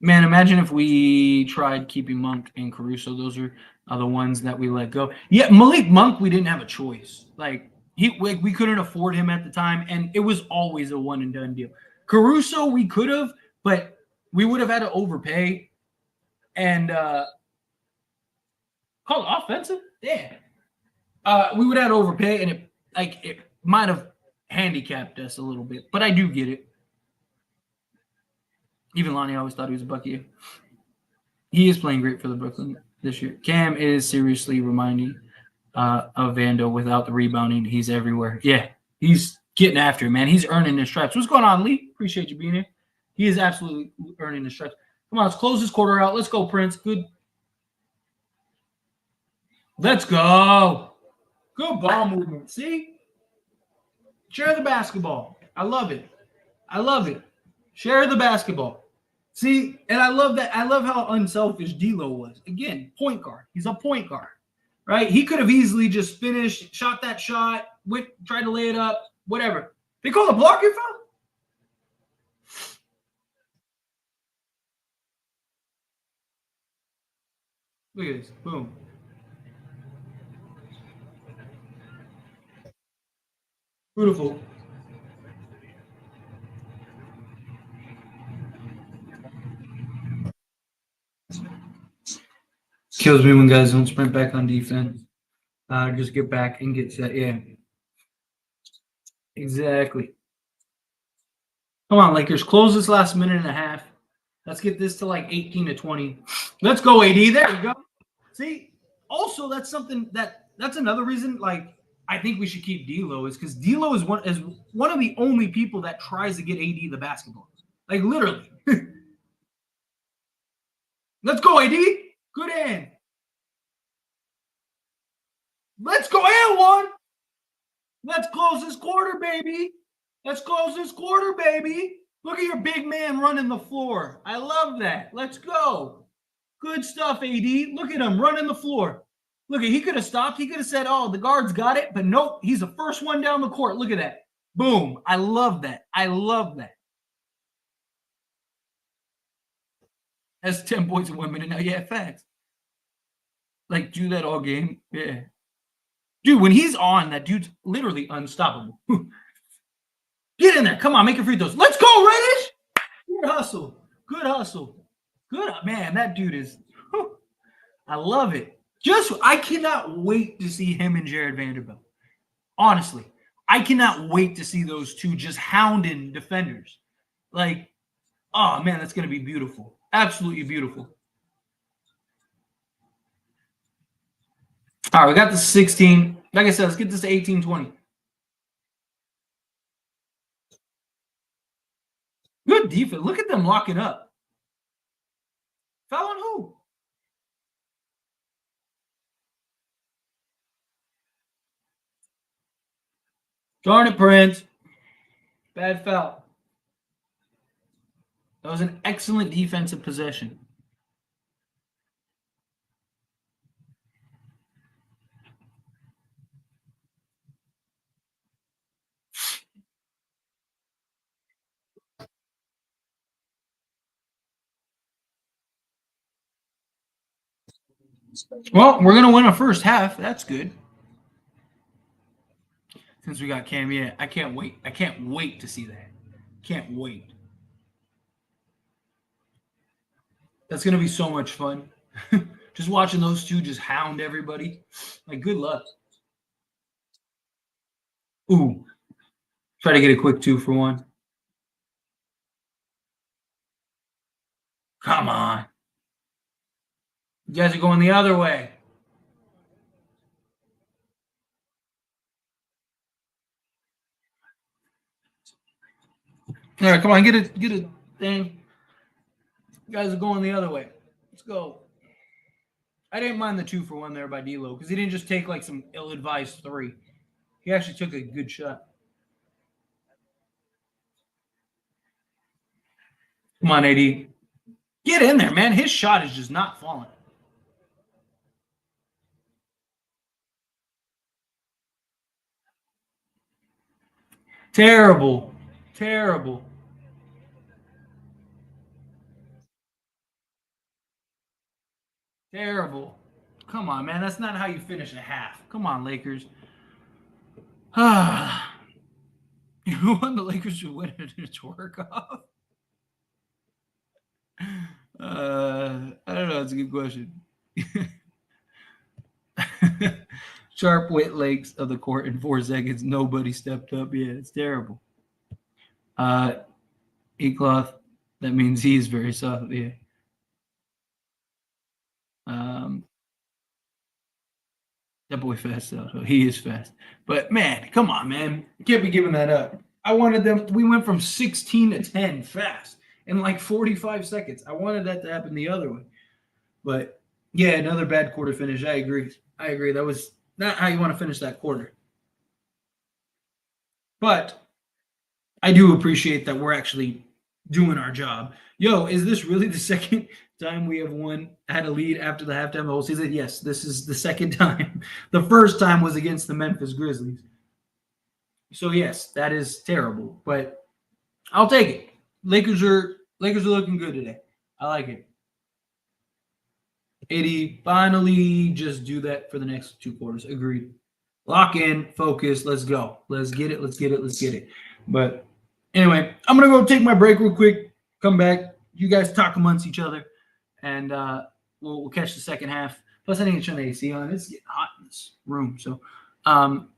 man, imagine if we tried keeping Monk and Caruso. Those are the ones that we let go. Yeah, Malik Monk, we didn't have a choice. Like, we couldn't afford him at the time, and it was always a one-and-done deal. Caruso, we could have, but we would have had to overpay. And called offensive? Yeah. We would have to overpay, and it might have handicapped us a little bit. But I do get it. Even Lonnie always thought he was a Bucky. He is playing great for the Brooklyn this year. Cam is seriously reminding of Vando without the rebounding. He's everywhere. Yeah, he's getting after it, man. He's earning his stripes. What's going on, Lee? Appreciate you being here. He is absolutely earning his stripes. Come on, let's close this quarter out. Let's go, Prince. Good. Let's go. Good ball movement. See? Share the basketball. I love it. I love it. Share the basketball. See, and I love that. I love how unselfish D'Lo was. Again, point guard. He's a point guard, right? He could have easily just finished, shot that shot, tried to lay it up, whatever. They call a blocking foul? Look at this. Boom. Beautiful. Kills me when guys don't sprint back on defense. Just get back and get set. Yeah. Exactly. Come on, Lakers. Close this last minute and a half. Let's get this to like 18 to 20. Let's go, AD. There we go. See, also that's something that's another reason. Like, I think we should keep D'Lo is because D'Lo is one of the only people that tries to get AD the basketball. Like literally. Let's go, AD. Good hand. Let's go, and one. Let's close this quarter, baby. Let's close this quarter, baby. Look at your big man running the floor. I love that. Let's go. Good stuff, AD. Look at him running the floor. Look, he could have stopped. He could have said, oh, the guard's got it. But nope, he's the first one down the court. Look at that. Boom. I love that. I love that. That's 10 points in 1 minute now. Yeah, facts. Like, do that all game. Yeah. Dude, when he's on, that dude's literally unstoppable. Get in there. Come on, make your free throws. Let's go, Reddish. Good hustle. Good hustle. Good, man. That dude is, I love it. I cannot wait to see him and Jared Vanderbilt. Honestly, I cannot wait to see those two just hounding defenders. Like, oh, man, that's going to be beautiful. Absolutely beautiful. All right, we got the 16. Like I said, let's get this to 18-20. Good defense. Look at them locking up. Foul on who? Darn it, Prince. Bad foul. That was an excellent defensive possession. Well, we're going to win a first half. That's good. Since we got Cam, yeah, I can't wait. I can't wait to see that. Can't wait. That's going to be so much fun. Just watching those two just hound everybody. Like, good luck. Ooh. Try to get a quick 2-for-1. Come on. You guys are going the other way. All right, come on, get a thing. You guys are going the other way. Let's go. I didn't mind the 2-for-1 there by D'Lo because he didn't just take like some ill-advised 3. He actually took a good shot. Come on, AD. Get in there, man. His shot is just not falling. Terrible. Terrible. Terrible. Come on, man. That's not how you finish a half. Come on, Lakers. You want the Lakers to win it to twerk off? I don't know. That's a good question. Sharp wet legs of the court in 4 seconds. Nobody stepped up. Yeah, it's terrible. E-cloth. That means he's very soft. Yeah. That boy fast though. So he is fast. But man, come on, man. You can't be giving that up. I wanted them. We went from 16 to 10 fast in like 45 seconds. I wanted that to happen the other way. But yeah, another bad quarter finish. I agree. That was not how you want to finish that quarter. But I do appreciate that we're actually doing our job. Yo, is this really the second time we have had a lead after the halftime of the whole season? Yes, this is the second time. The first time was against the Memphis Grizzlies. So yes, that is terrible, but I'll take it. Lakers are looking good today. I like it. 80. Finally, just do that for the next 2 quarters. Agreed. Lock in, focus. Let's go. Let's get it. Let's get it. Let's get it. But anyway, I'm gonna go take my break real quick. Come back. You guys talk amongst each other, and we'll catch the second half. Plus, I need to turn the AC on. It's getting hot in this room. So, um,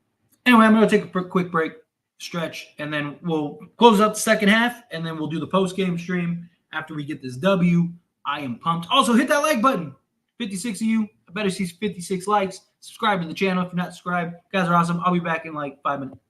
anyway, I'm gonna take a quick break, stretch, and then we'll close out the second half, and then we'll do the post game stream after we get this W. I am pumped. Also, hit that like button. 56 of you. I better see 56 likes. Subscribe to the channel if you're not subscribed. You guys are awesome. I'll be back in like 5 minutes.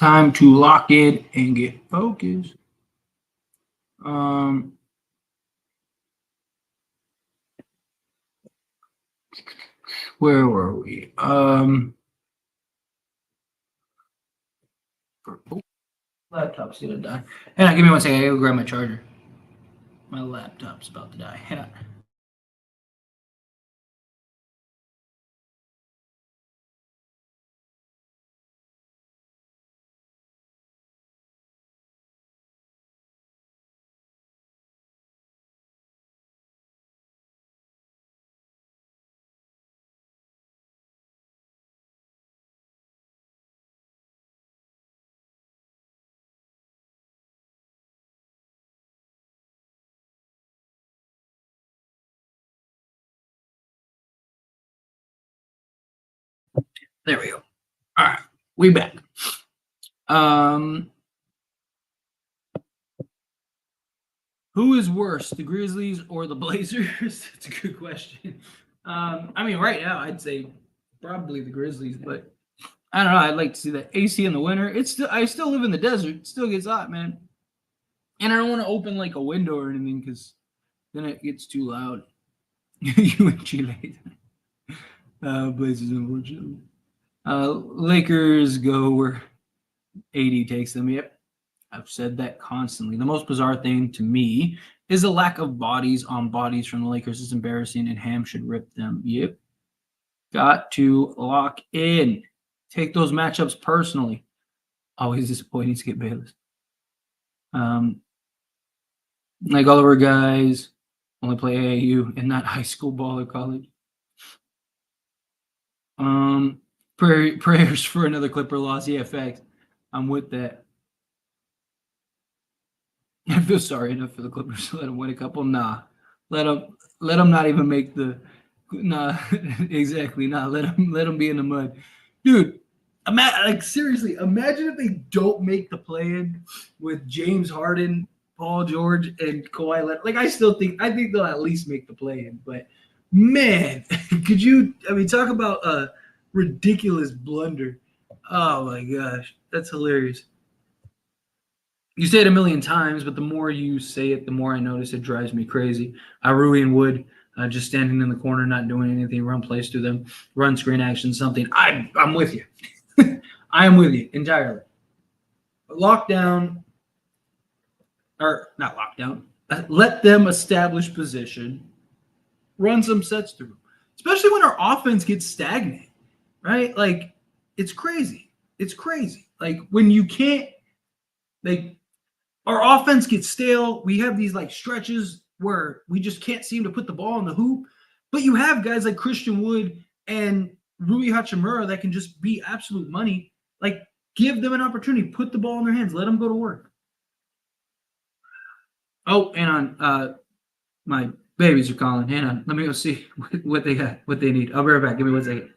Time to lock in and get focused. Where were we? Laptop's gonna die. Hang on, give me one second. I gotta go grab my charger. My laptop's about to die. Hang on. There we go. All right, we back. Who is worse, the Grizzlies or the Blazers? That's a good question. I mean, right now I'd say probably the Grizzlies, but I don't know. I'd like to see that AC in the winter. I still live in the desert. It still gets hot, man. And I don't want to open like a window or anything because then it gets too loud. You and Chile. Blazers, unfortunately. Lakers go where AD takes them. Yep. I've said that constantly. The most bizarre thing to me is the lack of bodies on bodies from the Lakers is embarrassing, and Ham should rip them. Yep. Got to lock in. Take those matchups personally. Always disappointing to get Bayless. Like all of our guys only play AAU and not high school ball or college. Prayers for another Clipper loss. Yeah, fact. I'm with that. I feel sorry enough for the Clippers to let them win a couple. Nah, let them not even make the. Nah, exactly. Nah, let them be in the mud, dude. Like seriously, imagine if they don't make the play-in with James Harden, Paul George, and Kawhi Leonard. Like I think they'll at least make the play-in. But man, could you? I mean, talk about a ridiculous blunder. Oh my gosh, that's hilarious. You say it a million times, but the more you say it, the more I notice it drives me crazy. Rui and Wood just standing in the corner, not doing anything, run plays to them, run screen action, something. I'm with you. I am with you entirely. Lockdown, or not lockdown, let them establish position, run some sets through, especially when our offense gets stagnant, right? Like, it's crazy. It's crazy. Like, when you can't, like, our offense gets stale. We have these like stretches where we just can't seem to put the ball in the hoop. But you have guys like Christian Wood and Rui Hachimura that can just be absolute money. Like, give them an opportunity. Put the ball in their hands. Let them go to work. Oh, and on my babies are calling. Hang on. Let me go see what they got, what they need. I'll be right back. Give me 1 second.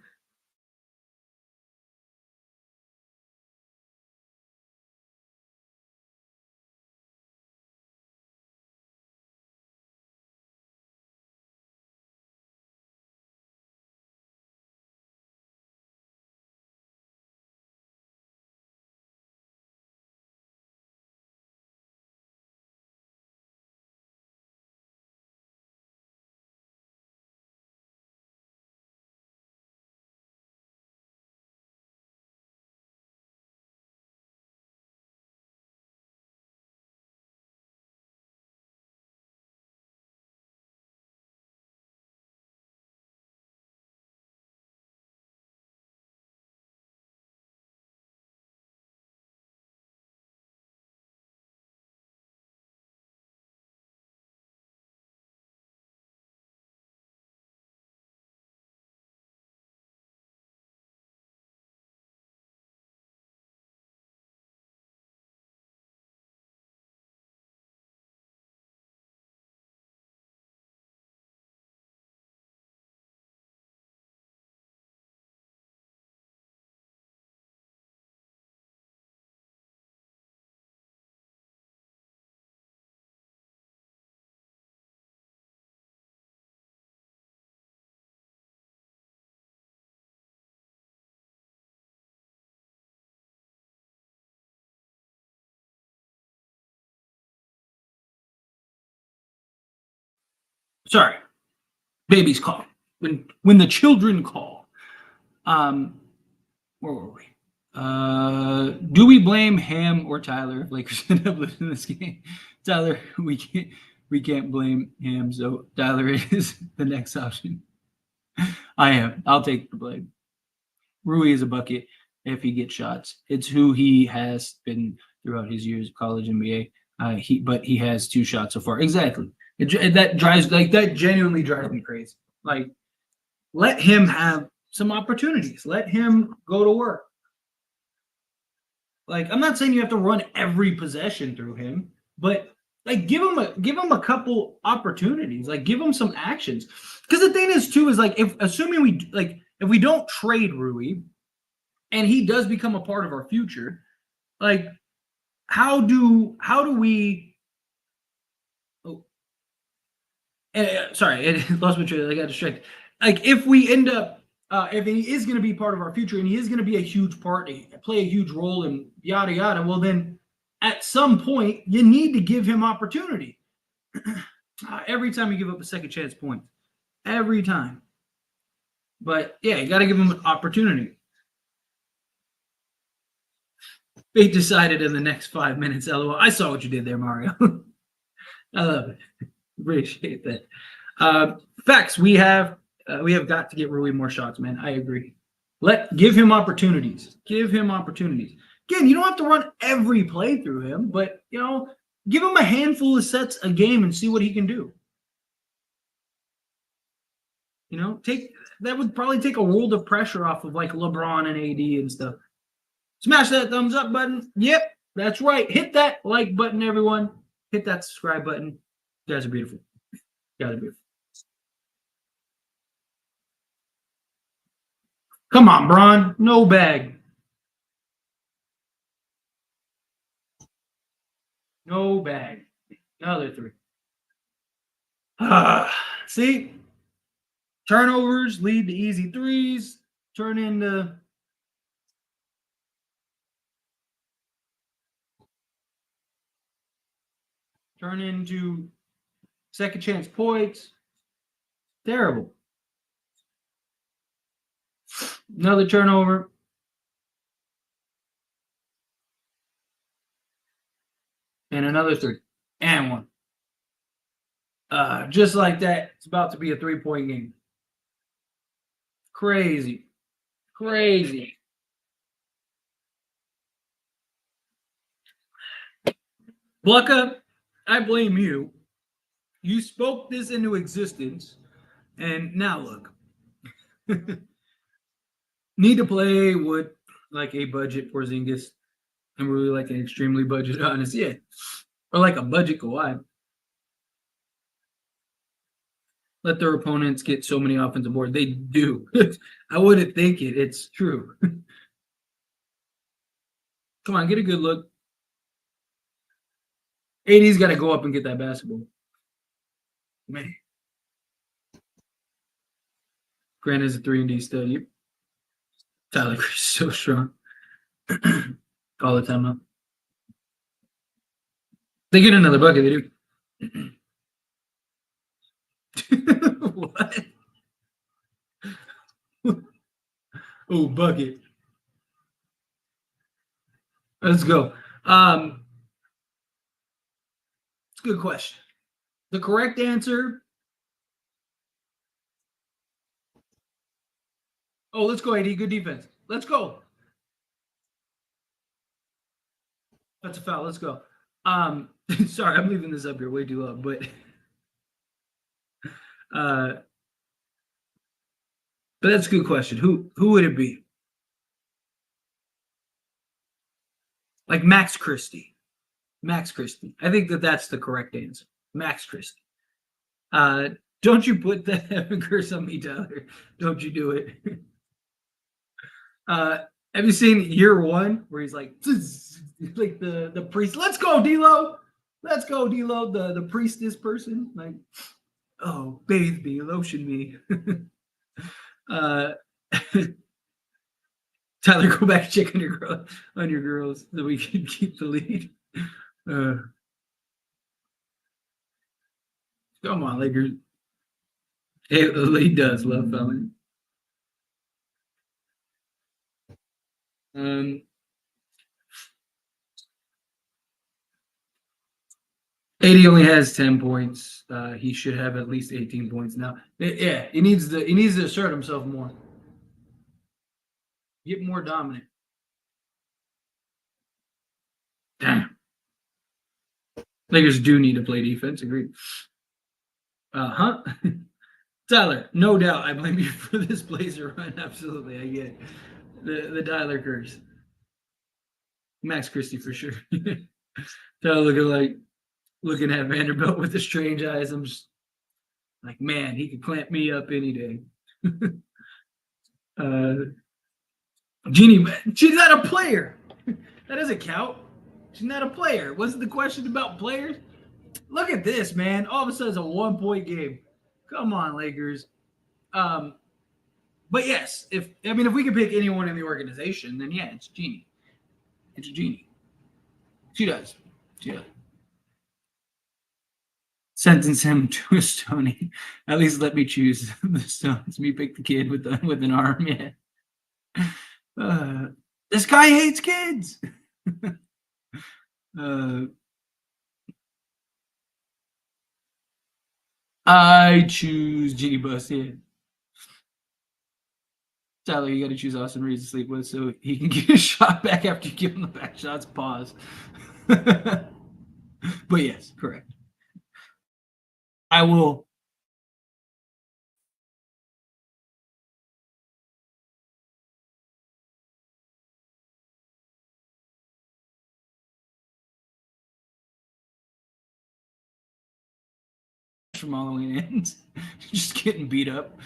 Sorry, babies call. When the children call. Where were we? Do we blame Ham or Tyler if Lakers end up losing this game? Tyler, we can't blame Ham, so Tyler is the next option. I am. I'll take the blame. Rui is a bucket if he gets shots. It's who he has been throughout his years of college NBA. But he has 2 shots so far. Exactly. That genuinely drives me crazy. Like, let him have some opportunities. Let him go to work. Like, I'm not saying you have to run every possession through him, but like give him a couple opportunities. Like, give him some actions. Because the thing is too is like, if we don't trade Rui and he does become a part of our future, like how do we sorry, lost my train. I got distracted. Like, if we end up if he is going to be part of our future and he is going to be a huge part, play a huge role and yada yada, well then at some point you need to give him opportunity. Every time you give up a second chance point, every time. But yeah, you got to give him an opportunity. They decided in the next 5 minutes. LOL. I saw what you did there, Mario. I love it. Appreciate that. Facts. We have got to get Rui more shots, man. I agree. Give him opportunities. Give him opportunities. Again, you don't have to run every play through him, but give him a handful of sets a game and see what he can do. That would probably take a world of pressure off of like LeBron and AD and stuff. Smash that thumbs up button. Yep, that's right. Hit that like button, everyone. Hit that subscribe button. You guys are beautiful. You guys are beautiful. Come on, Bron. No bag. No bag. Another 3. See? Turnovers lead to easy threes. Turn into second chance points. Terrible. Another turnover. And another 3. And 1. Just like that, it's about to be a 3-point game. Crazy. Crazy. Blucka, I blame you. You spoke this into existence, and now look. Need to play with like a budget Porzingis. I'm really like an extremely budget honest, yeah, or like a budget Kawhi. Let their opponents get so many offensive boards. They do. I wouldn't think it. It's true. Come on, get a good look. AD's got to go up and get that basketball. Man. Grant is a 3-and-D stud. Yep. Tyler Chris is so strong. Call the timeout. They get another bucket, they do. What? Oh, bucket. Let's go. It's a good question. The correct answer. Oh, let's go, AD. Good defense. Let's go. That's a foul. Let's go. Sorry, I'm leaving this up here way too long, but that's a good question. Who would it be? Like Max Christie. Max Christie. I think that's the correct answer. Max Christie. Don't you put the heaven curse on me, Tyler. Don't you do it. Have you seen Year One where he's like the priest? Let's go, D-Lo. Let's go, D-Lo. The priestess person. Like, oh, bathe me, lotion me. Tyler, go back and check on your girls so we can keep the lead. Come on, Lakers. He does love felony. 80 only has 10 points. He should have at least 18 points now. Yeah, he needs to assert himself more. Get more dominant. Damn. Lakers do need to play defense. Agreed. Tyler, no doubt, I blame you for this Blazer run. Absolutely, I get it. The Tyler curse. Max Christie for sure. Tyler looking at Vanderbilt with the strange eyes. I'm just like, man, he could clamp me up any day. Jeannie, she's not a player. That doesn't count. She's not a player. Wasn't the question about players? Look at this, man. All of a sudden, it's a 1-point game. Come on, Lakers. But yes, if we could pick anyone in the organization, then yeah, it's Jeannie. It's Jeannie. She does. Sentence him to a Stony. At least let me choose the stones. Me pick the kid with an arm. Yeah. This guy hates kids. I choose Jeannie Buss. Yeah. Tyler, you got to choose Austin Reeves to sleep with so he can get a shot back after you give him the back shots. Pause. But yes, correct. I will. From Halloween ends, just getting beat up.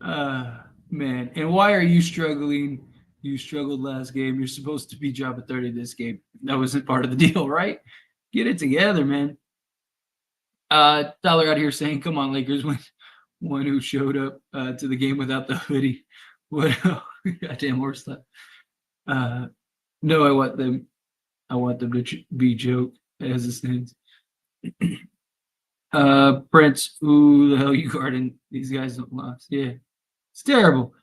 Man, and why are you struggling? You struggled last game. You're supposed to be job at 30 this game. That wasn't part of the deal, right? Get it together, man. Tyler out here saying, "Come on, Lakers!" When one who showed up to the game without the hoodie. What? Goddamn horse stuff. No, I want them. I want them to be joke as it stands. Prince, who the hell you guarding? These guys don't last. Yeah, it's terrible.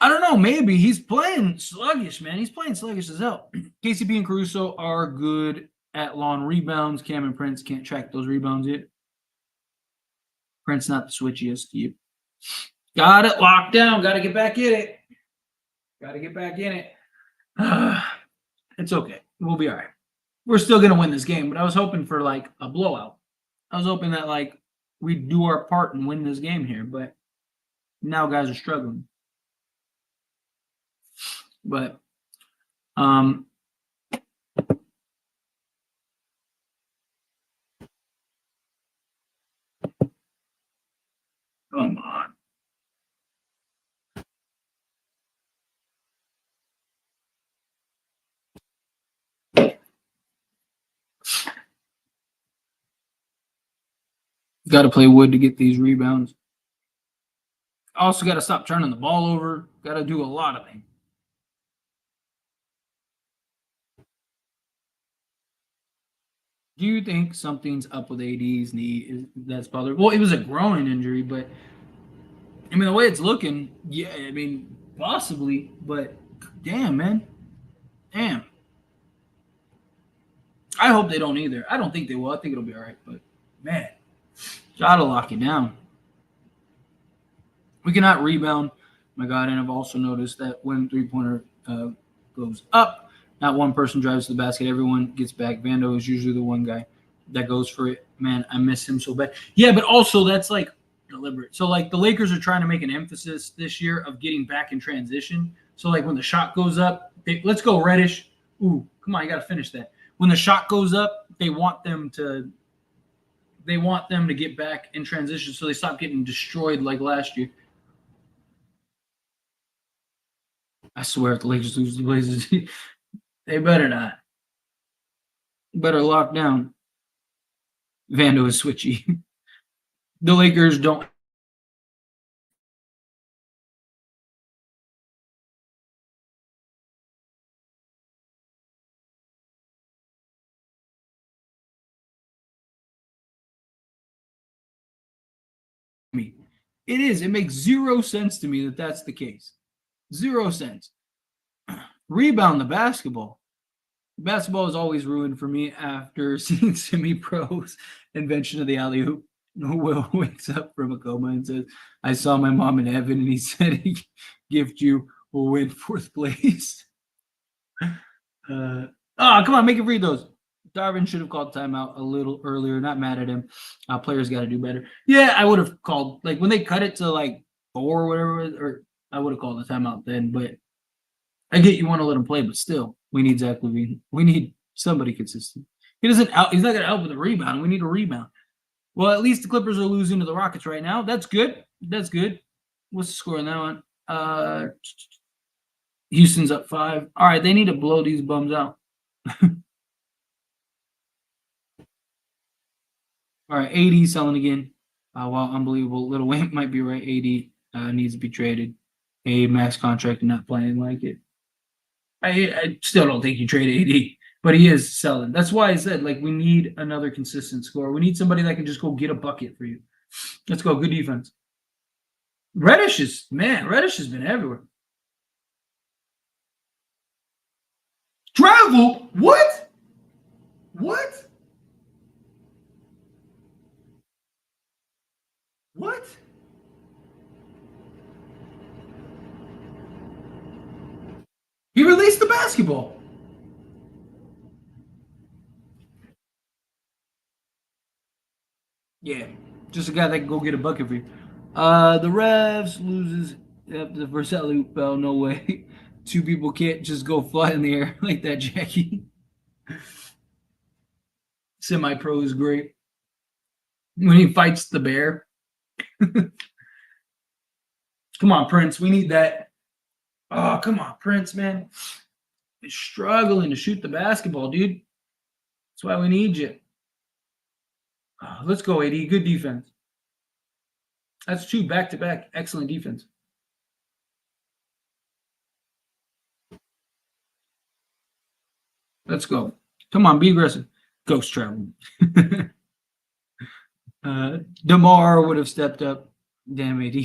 I don't know. Maybe he's playing sluggish, man. He's playing sluggish as hell. KCP and Caruso are good at long rebounds. Cam and Prince can't track those rebounds yet. Prince not the switchiest. You got it locked down. Got to get back in it. It's okay. We'll be all right. We're still gonna win this game, but I was hoping for like a blowout. I was hoping that like we'd do our part and win this game here, but now guys are struggling. But come on. Got to play wood to get these rebounds. Also got to stop turning the ball over. Got to do a lot of things. Do you think something's up with AD's knee? That's bothering? Well, it was a groin injury, but I mean the way it's looking, yeah. I mean possibly, but damn, man, damn. I hope they don't either. I don't think they will. I think it'll be all right, but man, gotta lock it down. We cannot rebound, my God. And I've also noticed that when 3-pointer goes up, not one person drives to the basket. Everyone gets back. Vando is usually the one guy that goes for it. Man, I miss him so bad. Yeah, but also that's like deliberate. So like the Lakers are trying to make an emphasis this year of getting back in transition. So like when the shot goes up, let's go Reddish. Ooh, come on, you got to finish that. When the shot goes up, they want them to get back in transition so they stop getting destroyed like last year. I swear if the Lakers lose the Blazers, they better not. Better lock down. Vando is switchy. The Lakers don't. Me. It is. It makes 0 sense to me that that's the case. 0 cents. Rebound the basketball. Basketball is always ruined for me after seeing semi-pro's invention of the alley-oop. Will wakes up from a coma and says, I saw my mom in heaven and he said he gift you will win 4th place. Come on, make it free those. Darvin should have called timeout a little earlier. Not mad at him. Players got to do better. Yeah, I would have called, like, when they cut it to like 4 or whatever, or I would have called the timeout then. But I get you want to let him play, but still, we need Zach LaVine. We need somebody consistent. He's not going to help with a rebound. We need a rebound. Well, at least the Clippers are losing to the Rockets right now. That's good. That's good. What's the score on that one? Houston's up 5. All right, they need to blow these bums out. All right, AD selling again. Wow, unbelievable. Little Wayne might be right. AD needs to be traded. A max contract and not playing like it. I still don't think you trade AD, but he is selling. That's why I said, like, we need another consistent scorer. We need somebody that can just go get a bucket for you. Let's go. Good defense. Reddish has been everywhere. Travel? What? What? What? He released the basketball. Yeah, just a guy that can go get a bucket for you. The refs loses the Verselli bell. No way. 2 people can't just go fly in the air like that, Jackie. Semi-pro is great. When he fights the bear. Come on, Prince. We need that. Oh, come on, Prince, man. He's struggling to shoot the basketball, dude. That's why we need you. Oh, let's go, AD. Good defense. That's 2 back-to-back. Excellent defense. Let's go. Come on, be aggressive. Ghost travel. DeMar would have stepped up. Damn, AD.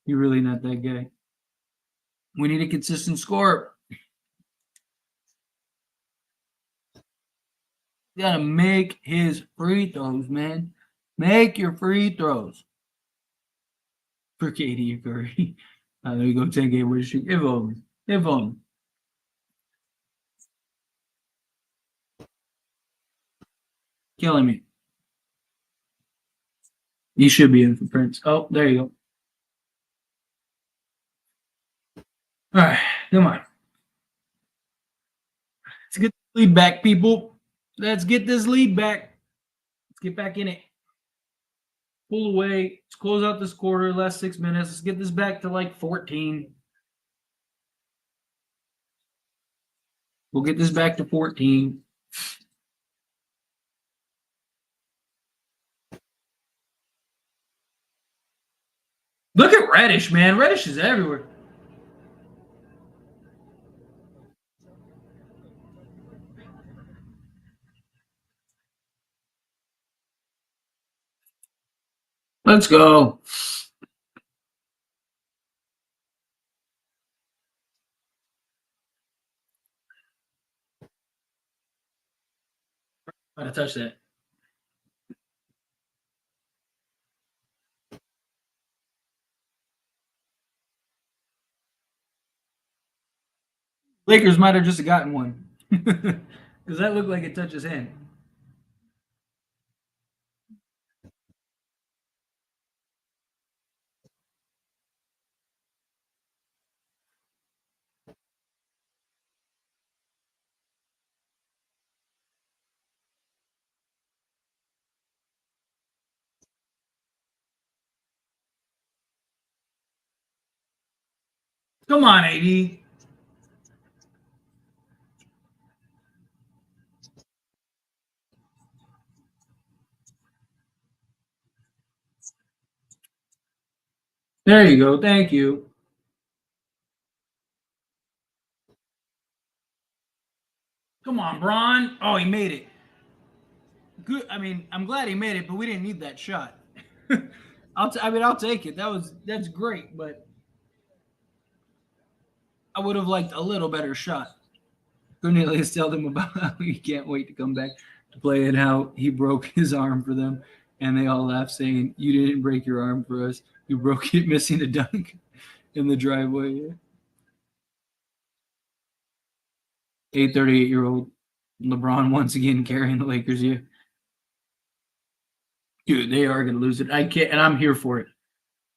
You're really not that guy. We need a consistent score. You gotta make his free throws, man. Make your free throws. For KD Curry. There you go, 10-game win streak. If only. If only. Killing me. You should be in for Prince. Oh, there you go. All right, come on. Let's get the lead back, people. Let's get this lead back. Let's get back in it. Pull away. Let's close out this quarter. Last 6 minutes. Let's get this back to like 14. We'll get this back to 14. Look at Reddish, man. Reddish is everywhere. Let's go. Gotta touch that. Lakers might have just gotten one. Because that looked like it touched his hand. Come on, AD. There you go. Thank you. Come on, Bron. Oh, he made it. Good. I mean, I'm glad he made it, but we didn't need that shot. I'll take it. That's great, but I would have liked a little better shot. Cornelius tell them about how he can't wait to come back to play and how he broke his arm for them. And they all laugh, saying, "You didn't break your arm for us. You broke it missing a dunk in the driveway." 38-year-old LeBron once again carrying the Lakers here. Dude, they are going to lose it. I can't, and I'm here for it.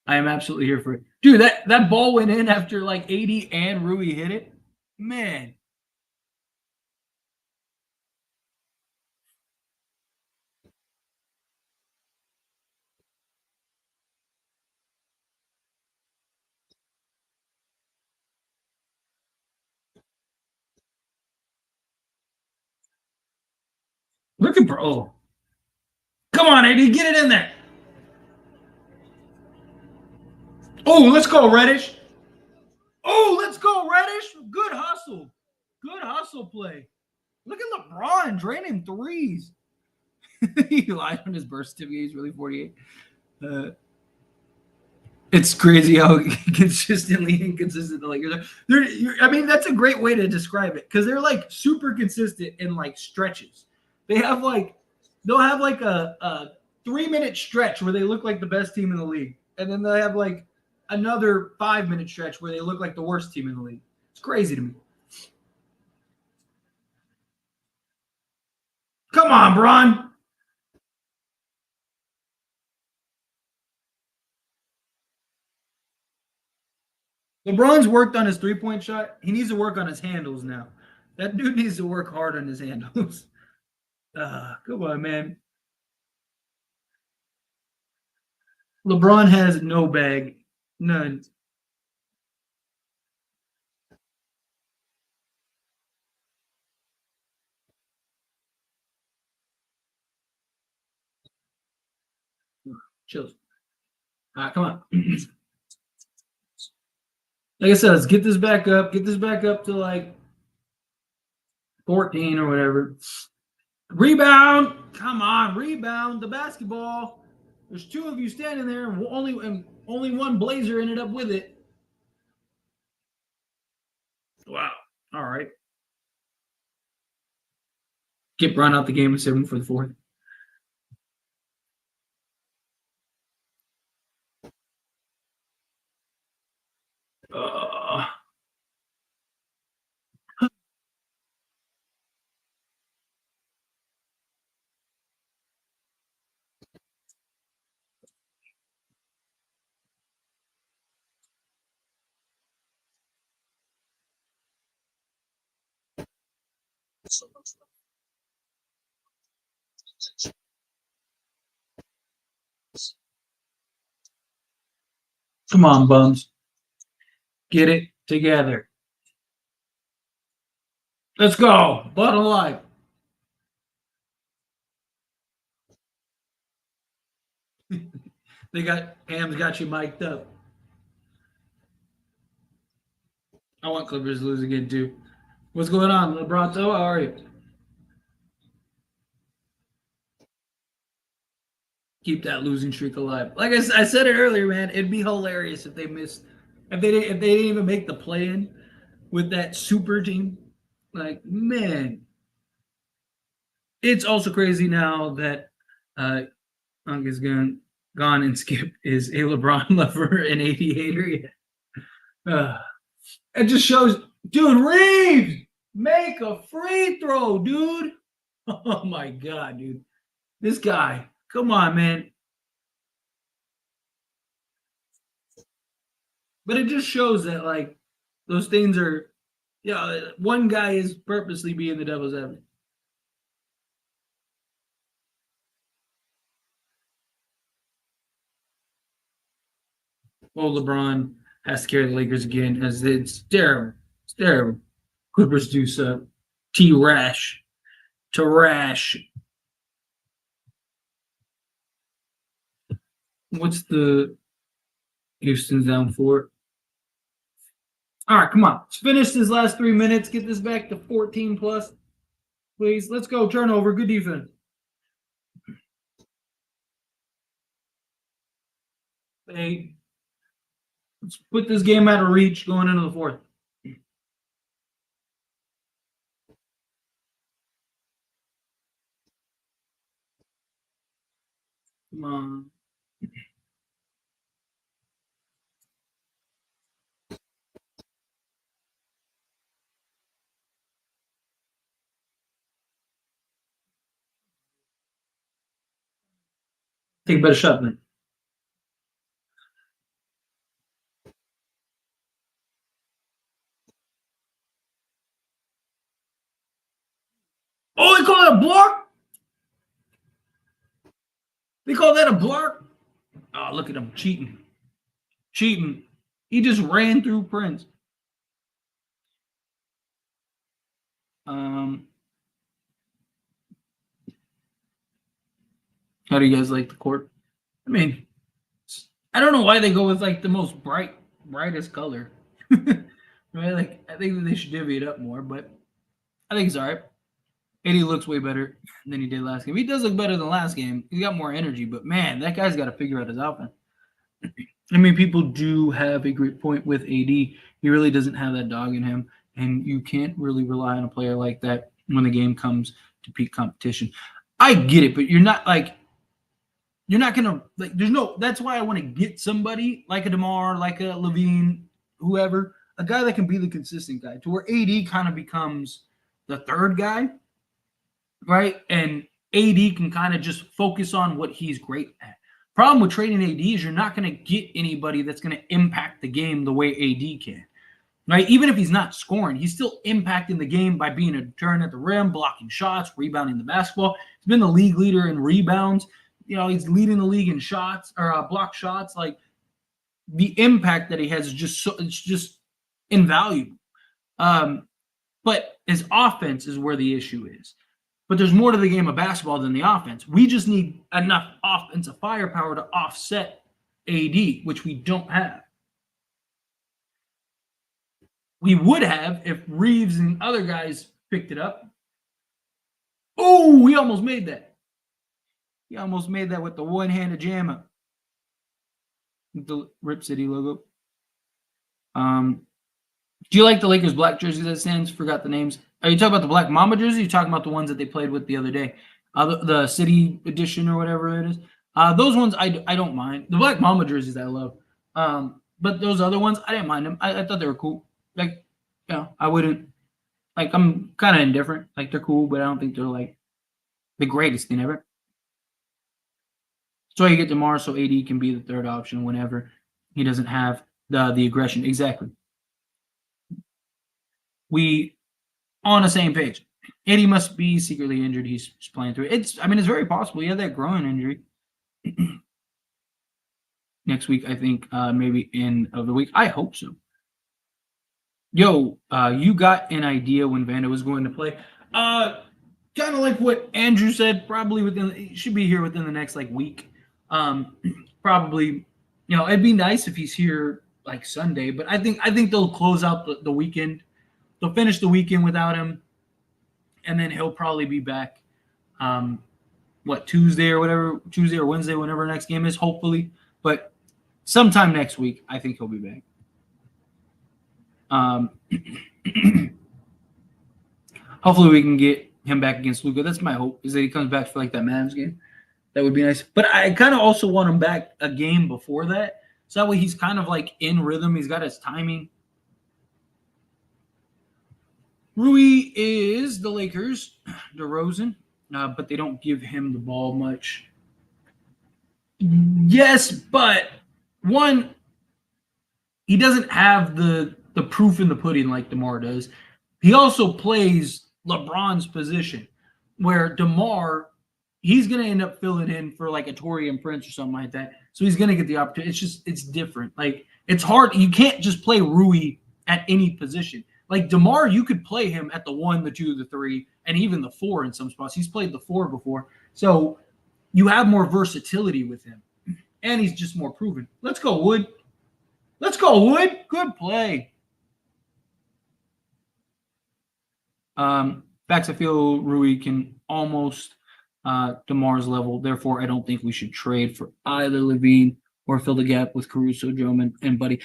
I am absolutely here for it. Dude, that ball went in after like 80 and Rui hit it. Man. Look at bro. Come on, AD, get it in there. Oh, let's go, Reddish. Oh, let's go, Reddish. Good hustle. Good hustle play. Look at LeBron draining threes. He lied on his birth certificate. He's really 48. It's crazy how consistently inconsistent the Lakers are. I mean, that's a great way to describe it because they're like super consistent in like stretches. They'll have like a 3-minute stretch where they look like the best team in the league, and then they have like another 5-minute stretch where they look like the worst team in the league. It's crazy to me. Come on, Bron. LeBron's worked on his 3-point shot. He needs to work on his handles now. That dude needs to work hard on his handles. Come on, man. LeBron has no bag. None. Chills. All right, come on. Like I said, let's get this back up. Get this back up to like 14 or whatever. Rebound. Come on, rebound the basketball. There's 2 of you standing there, and only one Blazer ended up with it. Wow. All right. Get Bron out the game with 7 for the 4th. Come on, bums. Get it together. Let's go. Bud alive. Pam's got you mic'd up. I want Clippers to lose again too. What's going on, LeBronto? How are you? Keep that losing streak alive. Like I said it earlier, man. It'd be hilarious if they missed, if they didn't even make the play-in with that super team. Like, man, it's also crazy now that Unk is gone and Skip is a LeBron lover and 88er. It just shows, dude. Reeves, make a free throw, dude. Oh my god, dude. This guy. Come on, man. But it just shows that like those things are, one guy is purposely being the devil's advocate. Well, LeBron has to carry the Lakers again as it's terrible. It's terrible. Clippers do so. T-Rash. To-Rash. What's the Houston's down for? All right, come on. Let's finish this last 3 minutes. Get this back to 14 plus. Please. Let's go. Turnover. Good defense. Hey, let's put this game out of reach going into the fourth. Come on. Take a better shot then. Oh, they call that a block? They call that a block? Oh, look at him cheating. Cheating. He just ran through Prince. How do you guys like the court? I mean, I don't know why they go with like the most brightest color. Right? Like, I think that they should divvy it up more, but I think it's all right. AD looks way better than he did last game. He does look better than last game. He's got more energy, but man, that guy's got to figure out his offense. I mean, people do have a great point with AD. He really doesn't have that dog in him, and you can't really rely on a player like that when the game comes to peak competition. I get it, but you're not gonna like. There's no. That's why I want to get somebody like a DeMar, like a Levine, whoever, a guy that can be the consistent guy, to where AD kind of becomes the third guy, right? And AD can kind of just focus on what he's great at. Problem with trading AD is you're not going to get anybody that's going to impact the game the way AD can, right? Even if he's not scoring, he's still impacting the game by being a deterrent at the rim, blocking shots, rebounding the basketball. He's been the league leader in rebounds. He's leading the league in shots or block shots. Like, the impact that he has is it's just invaluable. But his offense is where the issue is. But there's more to the game of basketball than the offense. We just need enough offensive firepower to offset AD, which we don't have. We would have if Reeves and other guys picked it up. Oh, we almost made that. He almost made that with the one-handed jammer. The Rip City logo. Do you like the Lakers black jerseys that stands? Forgot the names. Are you talking about the Black Mamba jersey? Or are you talking about the ones that they played with the other day? The City Edition or whatever it is. Those ones I don't mind. The Black Mamba jerseys I love. But those other ones, I didn't mind them. I thought they were cool. Like, I wouldn't. Like, I'm kind of indifferent. Like, they're cool, but I don't think they're like the greatest thing ever. So you get DeMar, so AD can be the third option whenever he doesn't have the aggression. Exactly. We on the same page. AD must be secretly injured. He's playing through it. It's very possible. He had that groin injury. Next week, I think, maybe end of the week. I hope so. Yo, you got an idea when Vando was going to play? Kind of like what Andrew said. Probably should be here within the next week. Probably, it'd be nice if he's here like Sunday. But I think they'll close out the weekend. They'll finish the weekend without him, and then he'll probably be back. Tuesday or whatever, Tuesday or Wednesday, whenever our next game is, hopefully. But sometime next week, I think he'll be back. Hopefully we can get him back against Luka. That's my hope, is that he comes back for that Mavs game. That would be nice. But I kind of also want him back a game before that. So that way he's kind of in rhythm. He's got his timing. Rui is the Lakers, DeRozan, but they don't give him the ball much. Yes, but one, he doesn't have the proof in the pudding like DeMar does. He also plays LeBron's position, where DeMar, he's going to end up filling in for a Taurean Prince or something like that. So he's going to get the opportunity. It's different. It's hard. You can't just play Rui at any position. DeMar, you could play him at the 1, the 2, the 3, and even the 4 in some spots. He's played the 4 before. So you have more versatility with him. And he's just more proven. Let's go, Wood. Let's go, Wood. Good play. Facts, I feel Rui can almost DeMar's level. Therefore, I don't think we should trade for either Levine or fill the gap with Caruso, Joe, and Buddy.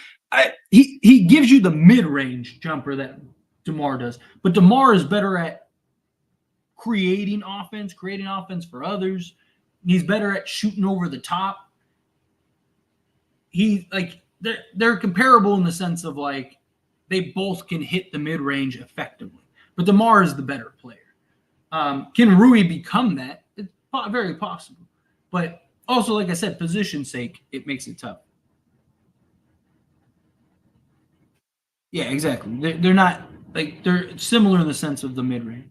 He gives you the mid-range jumper that DeMar does, but DeMar is better at creating offense for others. He's better at shooting over the top. They're comparable in the sense of like they both can hit the mid-range effectively, but DeMar is the better player. Can Rui become that? It's very possible, but also, like I said, position sake, it makes it tough. Yeah, exactly. They're not like they're similar in the sense of the mid-range.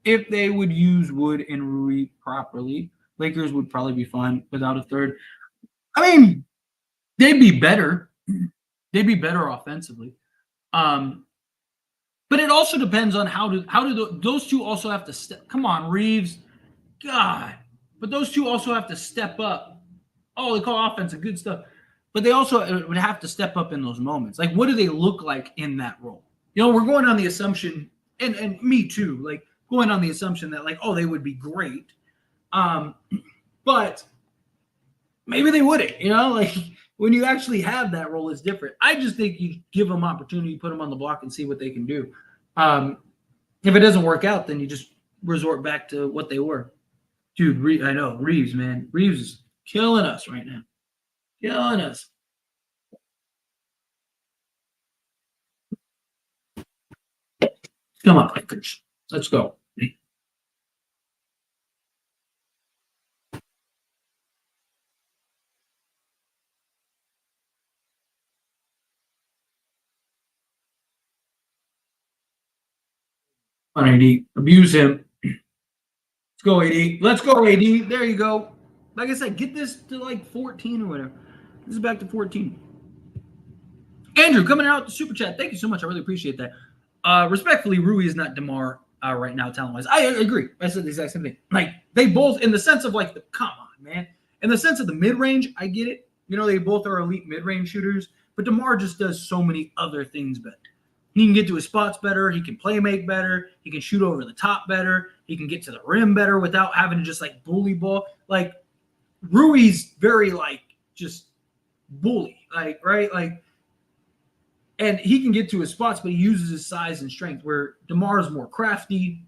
If they would use Wood and Rui properly, Lakers would probably be fine without a third. I mean, they'd be better. They'd be better offensively. But it also depends on how do those two also have to step. Come on, Reeves, God. But those two also have to step up. Oh, they call offense and good stuff. But they also would have to step up in those moments. Like, what do they look like in that role? You know, we're going on the assumption, and me too, like going on the assumption that like, oh, they would be great. But maybe they wouldn't, you know, like when you actually have that role, it's different. I just think you give them opportunity, put them on the block and see what they can do. If it doesn't work out, then you just resort back to what they were. Dude, I know, Reeves, man. Reeves is killing us right now. Killing us. Come on, Lakers. Let's go. On AD. Abuse him. Let's go, AD. Let's go, AD. There you go. Like I said, get this to like 14 or whatever. This is back to 14. Andrew coming out the super chat. Thank you so much. I really appreciate that. Respectfully, Rui is not DeMar right now, talent wise. I agree. I said the exact same thing. Like they both, in the sense of like come on, man. In the sense of the mid range, I get it. You know, they both are elite mid range shooters, but DeMar just does so many other things better. He can get to his spots better. He can play make better. He can shoot over the top better. He can get to the rim better without having to just like bully ball. Like Rui's very like just bully, like right, like. And he can get to his spots, but he uses his size and strength, where DeMar is more crafty.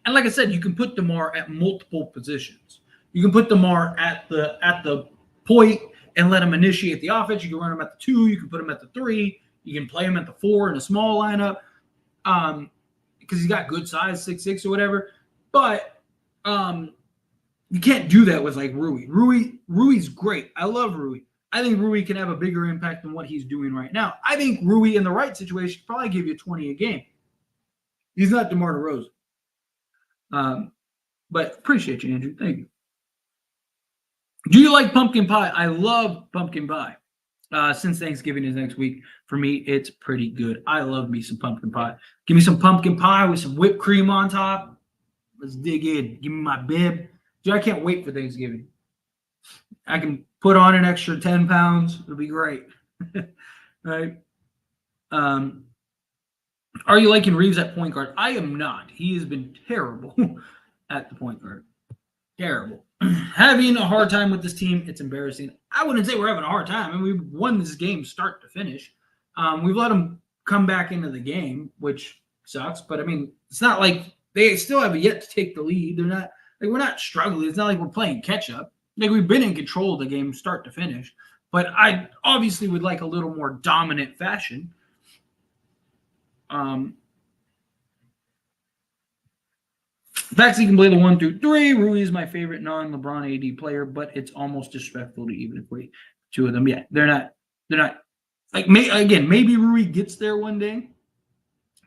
And like I said, you can put DeMar at multiple positions. You can put DeMar at the point and let him initiate the offense. You can run him at the 2. You can put him at the 3. You can play him at the 4 in a small lineup because he's got good size, 6'6" or whatever. But you can't do that with like Rui. Rui's great. I love Rui. I think Rui can have a bigger impact than what he's doing right now. I think Rui in the right situation probably give you 20 a game. He's not DeMar DeRozan. But appreciate you, Andrew. Thank you. Do you like pumpkin pie? I love pumpkin pie. Since Thanksgiving is next week, for me, it's pretty good. I love me some pumpkin pie. Give me some pumpkin pie with some whipped cream on top. Let's dig in. Give me my bib. Dude, I can't wait for Thanksgiving. I can put on an extra 10 pounds. It'll be great. Right? Are you liking Reeves at point guard? I am not. He has been terrible at the point guard. Terrible. Having a hard time with this team. It's embarrassing. I wouldn't say we're having a hard time. I mean, we've won this game start to finish. We've let them come back into the game, which sucks. But I mean, it's not like they still have yet to take the lead. They're not like we're not struggling. It's not like we're playing catch up. Like we've been in control of the game start to finish. But I obviously would like a little more dominant fashion. Maxey can play the 1 through 3. Rui is my favorite non-LeBron AD player, but it's almost disrespectful to even equate two of them. Yeah, they're not like maybe Rui gets there one day,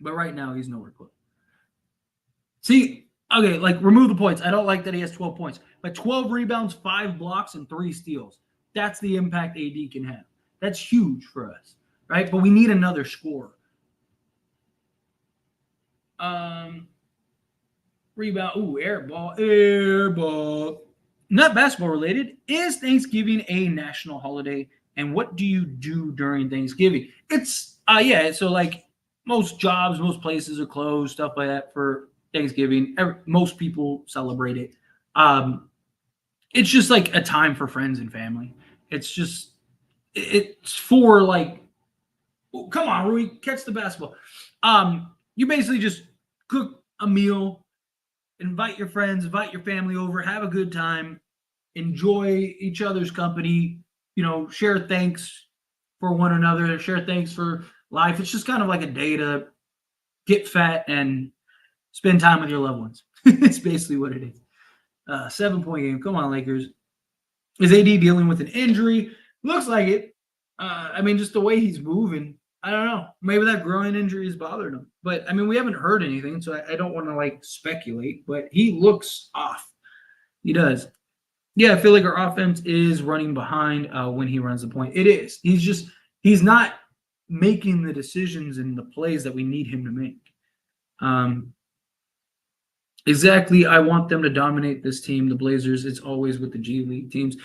but right now he's nowhere close. See, okay, like remove the points. I don't like that he has 12 points, but 12 rebounds, 5 blocks, and 3 steals. That's the impact AD can have. That's huge for us, right? But we need another scorer. Rebound. Ooh, air ball. Not basketball related. Is Thanksgiving a national holiday? And what do you do during Thanksgiving? It's so like most jobs, most places are closed, stuff like that for Thanksgiving. Most people celebrate it. it's just like a time for friends and family. It's for like, oh, come on, Rui, catch the basketball. You basically just cook a meal, invite your friends, invite your family over, have a good time, enjoy each other's company, share thanks for one another, share thanks for life. It's just kind of like a day to get fat and spend time with your loved ones. It's basically what it is. 7-point game. Come on, Lakers. Is AD dealing with an injury? Looks like it. I mean, just the way he's moving. I don't know. Maybe that groin injury is bothering him. But I mean, we haven't heard anything, so I don't want to like speculate. But he looks off. He does. Yeah, I feel like our offense is running behind when he runs the point. It is. He's not making the decisions and the plays that we need him to make. Exactly. I want them to dominate this team, the Blazers. It's always with the G League teams.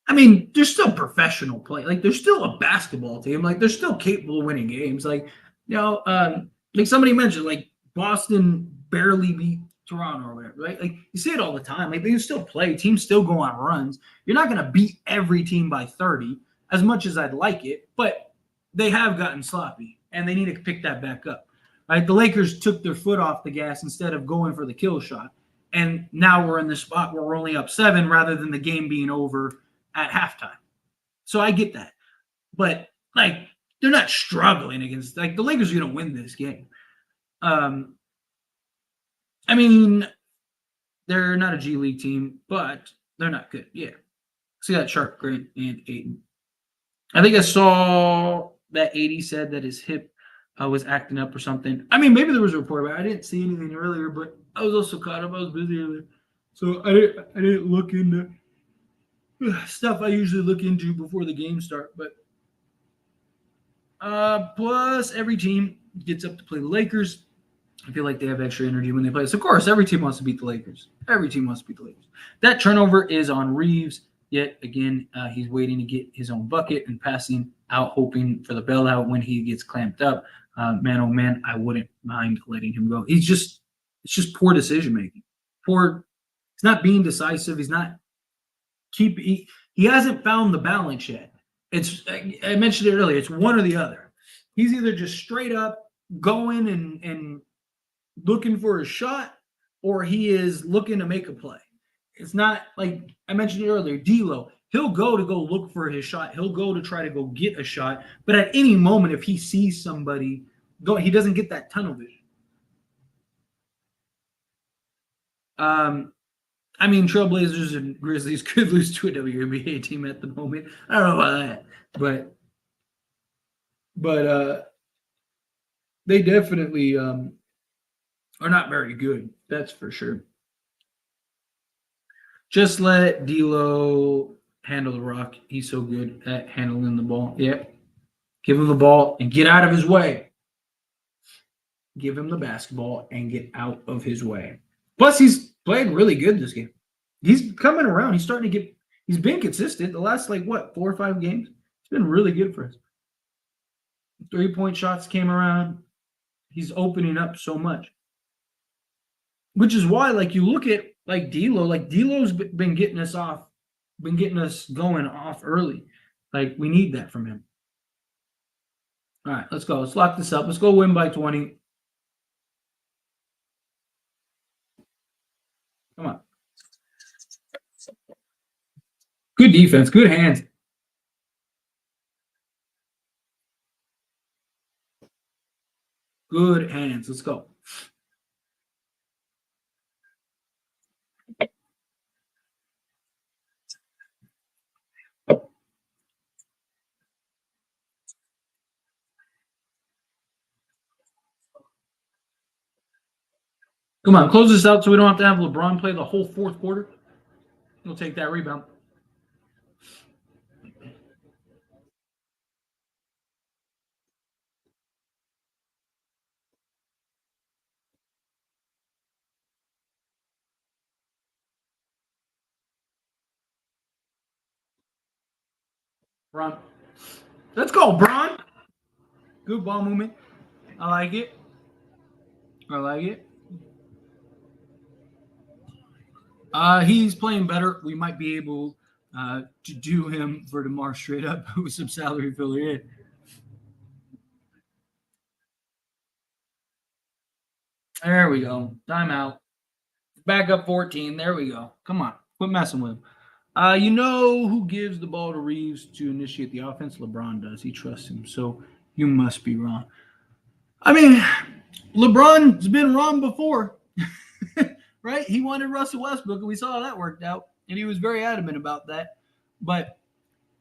I mean, they're still professional play. Like, they're still a basketball team. Like, they're still capable of winning games. Like, like somebody mentioned, like Boston barely beat Toronto or whatever, right? Like, you see it all the time. Like, they still play. Teams still go on runs. You're not going to beat every team by 30 as much as I'd like it, but they have gotten sloppy, and they need to pick that back up. Right? The Lakers took their foot off the gas instead of going for the kill shot. And now we're in the spot where we're only up 7 rather than the game being over at halftime. So I get that. But, like, they're not struggling against – like, the Lakers are going to win this game. I mean, they're not a G League team, but they're not good. Yeah. See that Sharp, Grant, and Ayton. I think I saw that 80 said that his hip was acting up or something. I mean, maybe there was a report about it. I didn't see anything earlier, but I was also caught up. I was busy earlier. So I didn't look into stuff I usually look into before the game start. But plus, every team gets up to play the Lakers. I feel like they have extra energy when they play. So, of course, every team wants to beat the Lakers. Every team wants to beat the Lakers. That turnover is on Reeves. Yet again, he's waiting to get his own bucket and passing out, hoping for the bailout when he gets clamped up. Man, oh man, I wouldn't mind letting him go. It's just poor decision making. He's not being decisive. He's not he hasn't found the balance yet. I mentioned it earlier. It's one or the other. He's either just straight up going and looking for a shot, or he is looking to make a play. It's not like I mentioned it earlier. D'Lo, he'll go to go look for his shot. He'll go to try to go get a shot. But at any moment, if he sees somebody go, he doesn't get that tunnel vision. I mean, Trailblazers and Grizzlies could lose to a WNBA team at the moment. I don't know about that, but they definitely are not very good. That's for sure. Just let D'Lo handle the rock. He's so good at handling the ball. Yeah. Give him the ball and get out of his way. Give him the basketball and get out of his way. Plus, he's played really good this game. He's coming around. He's been consistent the last, 4 or 5 games. It's been really good for us. 3-point shots came around. He's opening up so much. Which is why, you look at, D'Lo. D'Lo's been getting us going off early. We need that from him. All right, let's go. Let's lock this up. Let's go win by 20. Come on. Good defense. Good hands. Good hands. Let's go. Come on, close this out so we don't have to have LeBron play the whole fourth quarter. He'll take that rebound. Bron. Let's go, Bron. Good ball movement. I like it. I like it. He's playing better. We might be able to do him for tomorrow straight up with some salary filler in. There we go. Timeout. Back up 14. There we go. Come on. Quit messing with him. You know who gives the ball to Reeves to initiate the offense? LeBron does. He trusts him. So you must be wrong. I mean, LeBron's been wrong before, right? He wanted Russell Westbrook, and we saw how that worked out, and he was very adamant about that. But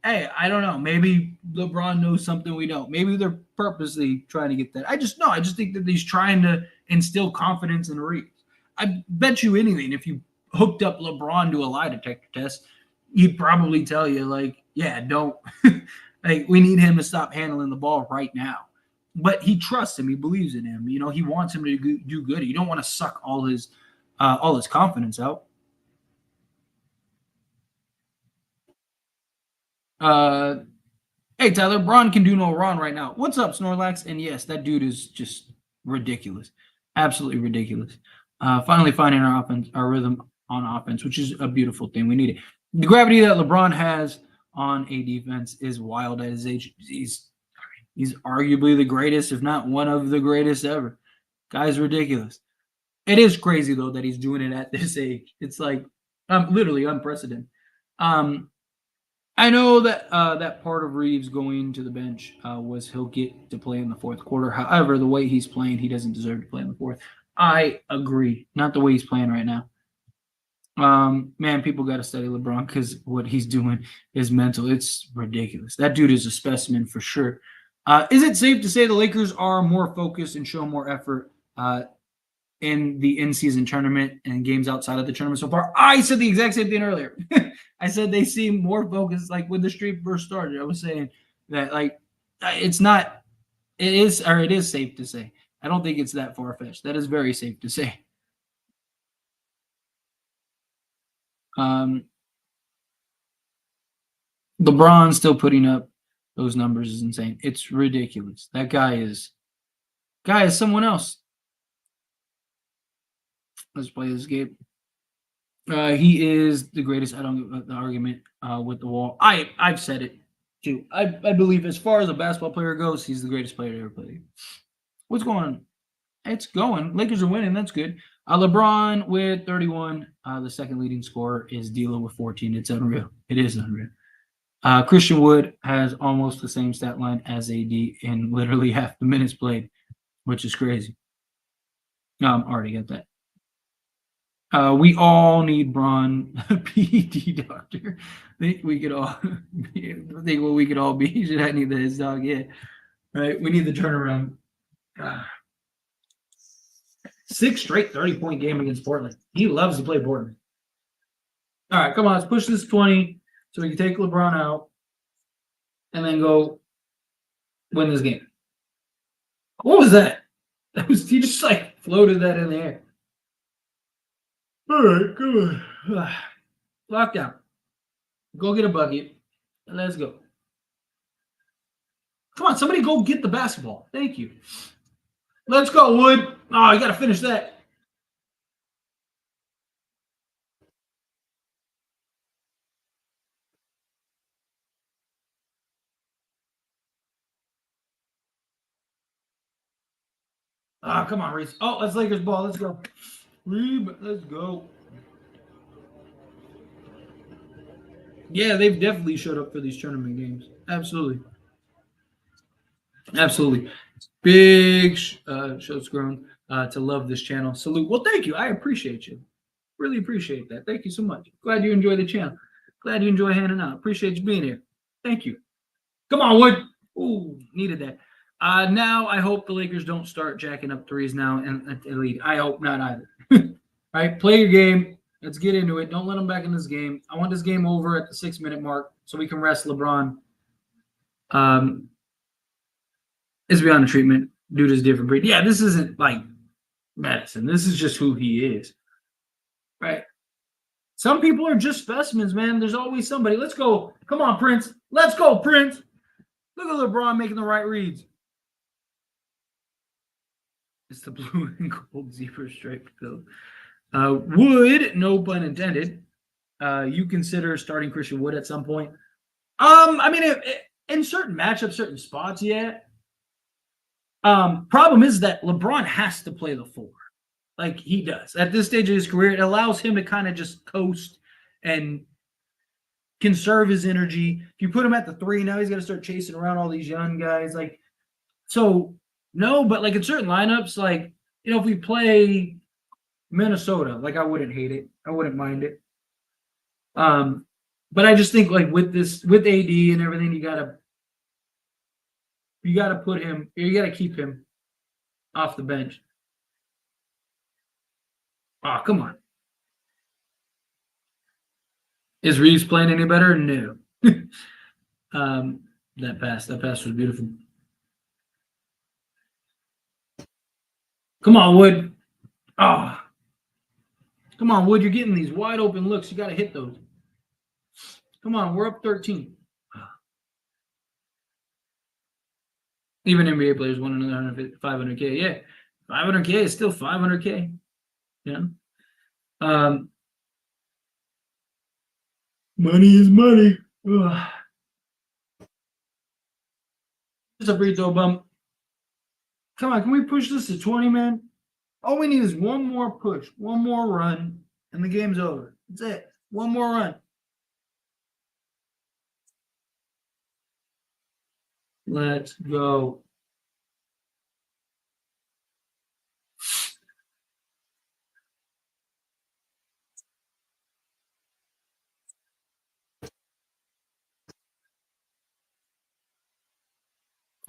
hey, I don't know. Maybe LeBron knows something we don't. Maybe they're purposely trying to get that. I just think that he's trying to instill confidence in Reeves. I bet you anything, if you hooked up LeBron to a lie detector test, he'd probably tell you, like, yeah, don't. Like, we need him to stop handling the ball right now. But he trusts him. He believes in him. You know, he wants him to do good. You don't want to suck all his confidence out. Hey, Tyler, Braun can do no wrong right now. What's up, Snorlax? And yes, that dude is just ridiculous. Absolutely ridiculous. Finally finding our rhythm on offense, which is a beautiful thing. We need it. The gravity that LeBron has on a defense is wild at his age. He's arguably the greatest, if not one of the greatest ever. Guy's ridiculous. It is crazy, though, that he's doing it at this age. It's like literally unprecedented. I know that that part of Reeves going to the bench was he'll get to play in the fourth quarter. However, the way he's playing, he doesn't deserve to play in the fourth. I agree. Not the way he's playing right now. Man, people got to study LeBron because what he's doing is mental. It's ridiculous. That dude is a specimen for sure. Is it safe to say the Lakers are more focused and show more effort in the in-season tournament and games outside of the tournament so far? I said the exact same thing earlier. I said they seem more focused. Like when the streak first started, I was saying that like it's not. It is safe to say. I don't think it's that far-fetched. That is very safe to say. LeBron still putting up those numbers is insane. It's ridiculous. That guy is someone else. Let's play this game. He is the greatest. I don't get the argument with the wall. I've said it too. I believe as far as a basketball player goes, he's the greatest player to ever play. What's going on? It's going. Lakers are winning. That's good. LeBron with 31. The second leading scorer is D'Lo with 14. It's unreal. It is unreal. Christian Wood has almost the same stat line as AD in literally half the minutes played, which is crazy. Already got that. We all need Braun, PED doctor. Think we could all think what we could all be. Should I need his dog? Yeah. Right. We need the turnaround. 6 straight 30-point game against Portland. He loves to play Portland. All right, come on, let's push this 20 so we can take LeBron out and then go win this game. What was that? He just like floated that in the air. All right, come on. Lockdown. Go get a bucket and let's go. Come on, somebody go get the basketball. Thank you. Let's go, Wood. Oh, you got to finish that. Come on, Reese. Oh, that's Lakers ball. Let's go. Let's go. Yeah, they've definitely showed up for these tournament games. Absolutely. Absolutely. Big show's grown to love this channel. Salute. Well, thank you. I appreciate you. Really appreciate that. Thank you so much. Glad you enjoy the channel. Glad you enjoy handing out. Appreciate you being here. Thank you. Come on, Wood. Ooh, needed that. Now I hope the Lakers don't start jacking up threes now and at the lead. I hope not either. All right, play your game. Let's get into it. Don't let them back in this game. I want this game over at the 6-minute mark so we can rest LeBron. Is beyond the treatment. Dude is different breed. Yeah, this isn't like medicine. This is just who he is. Right? Some people are just specimens, man. There's always somebody. Let's go. Come on, Prince. Let's go, Prince. Look at LeBron making the right reads. It's the blue and gold zebra stripe field. Would, no pun intended, you consider starting Christian Wood at some point? I mean, in certain matchups, certain spots, yeah. Problem is that LeBron has to play the 4, like he does at this stage of his career. It allows him to kind of just coast and conserve his energy. If you put him at the 3, now he's got to start chasing around all these young guys. Like, so no, but like in certain lineups, like, you know, if we play Minnesota, like I wouldn't hate it. I wouldn't mind it. But I just think like with AD and everything, you gotta put him, you gotta keep him off the bench. Oh, come on. Is Reeves playing any better? No. That pass was beautiful. Come on, Wood. Oh. Come on, Wood. You're getting these wide open looks. You got to hit those. Come on, we're up 13. Even NBA players want another 500K. Yeah, 500K is still 500K. Yeah. Money is money. Ugh. Just a free throw bump. Come on, can we push this to 20, man? All we need is one more push, one more run, and the game's over. That's it. One more run. Let's go.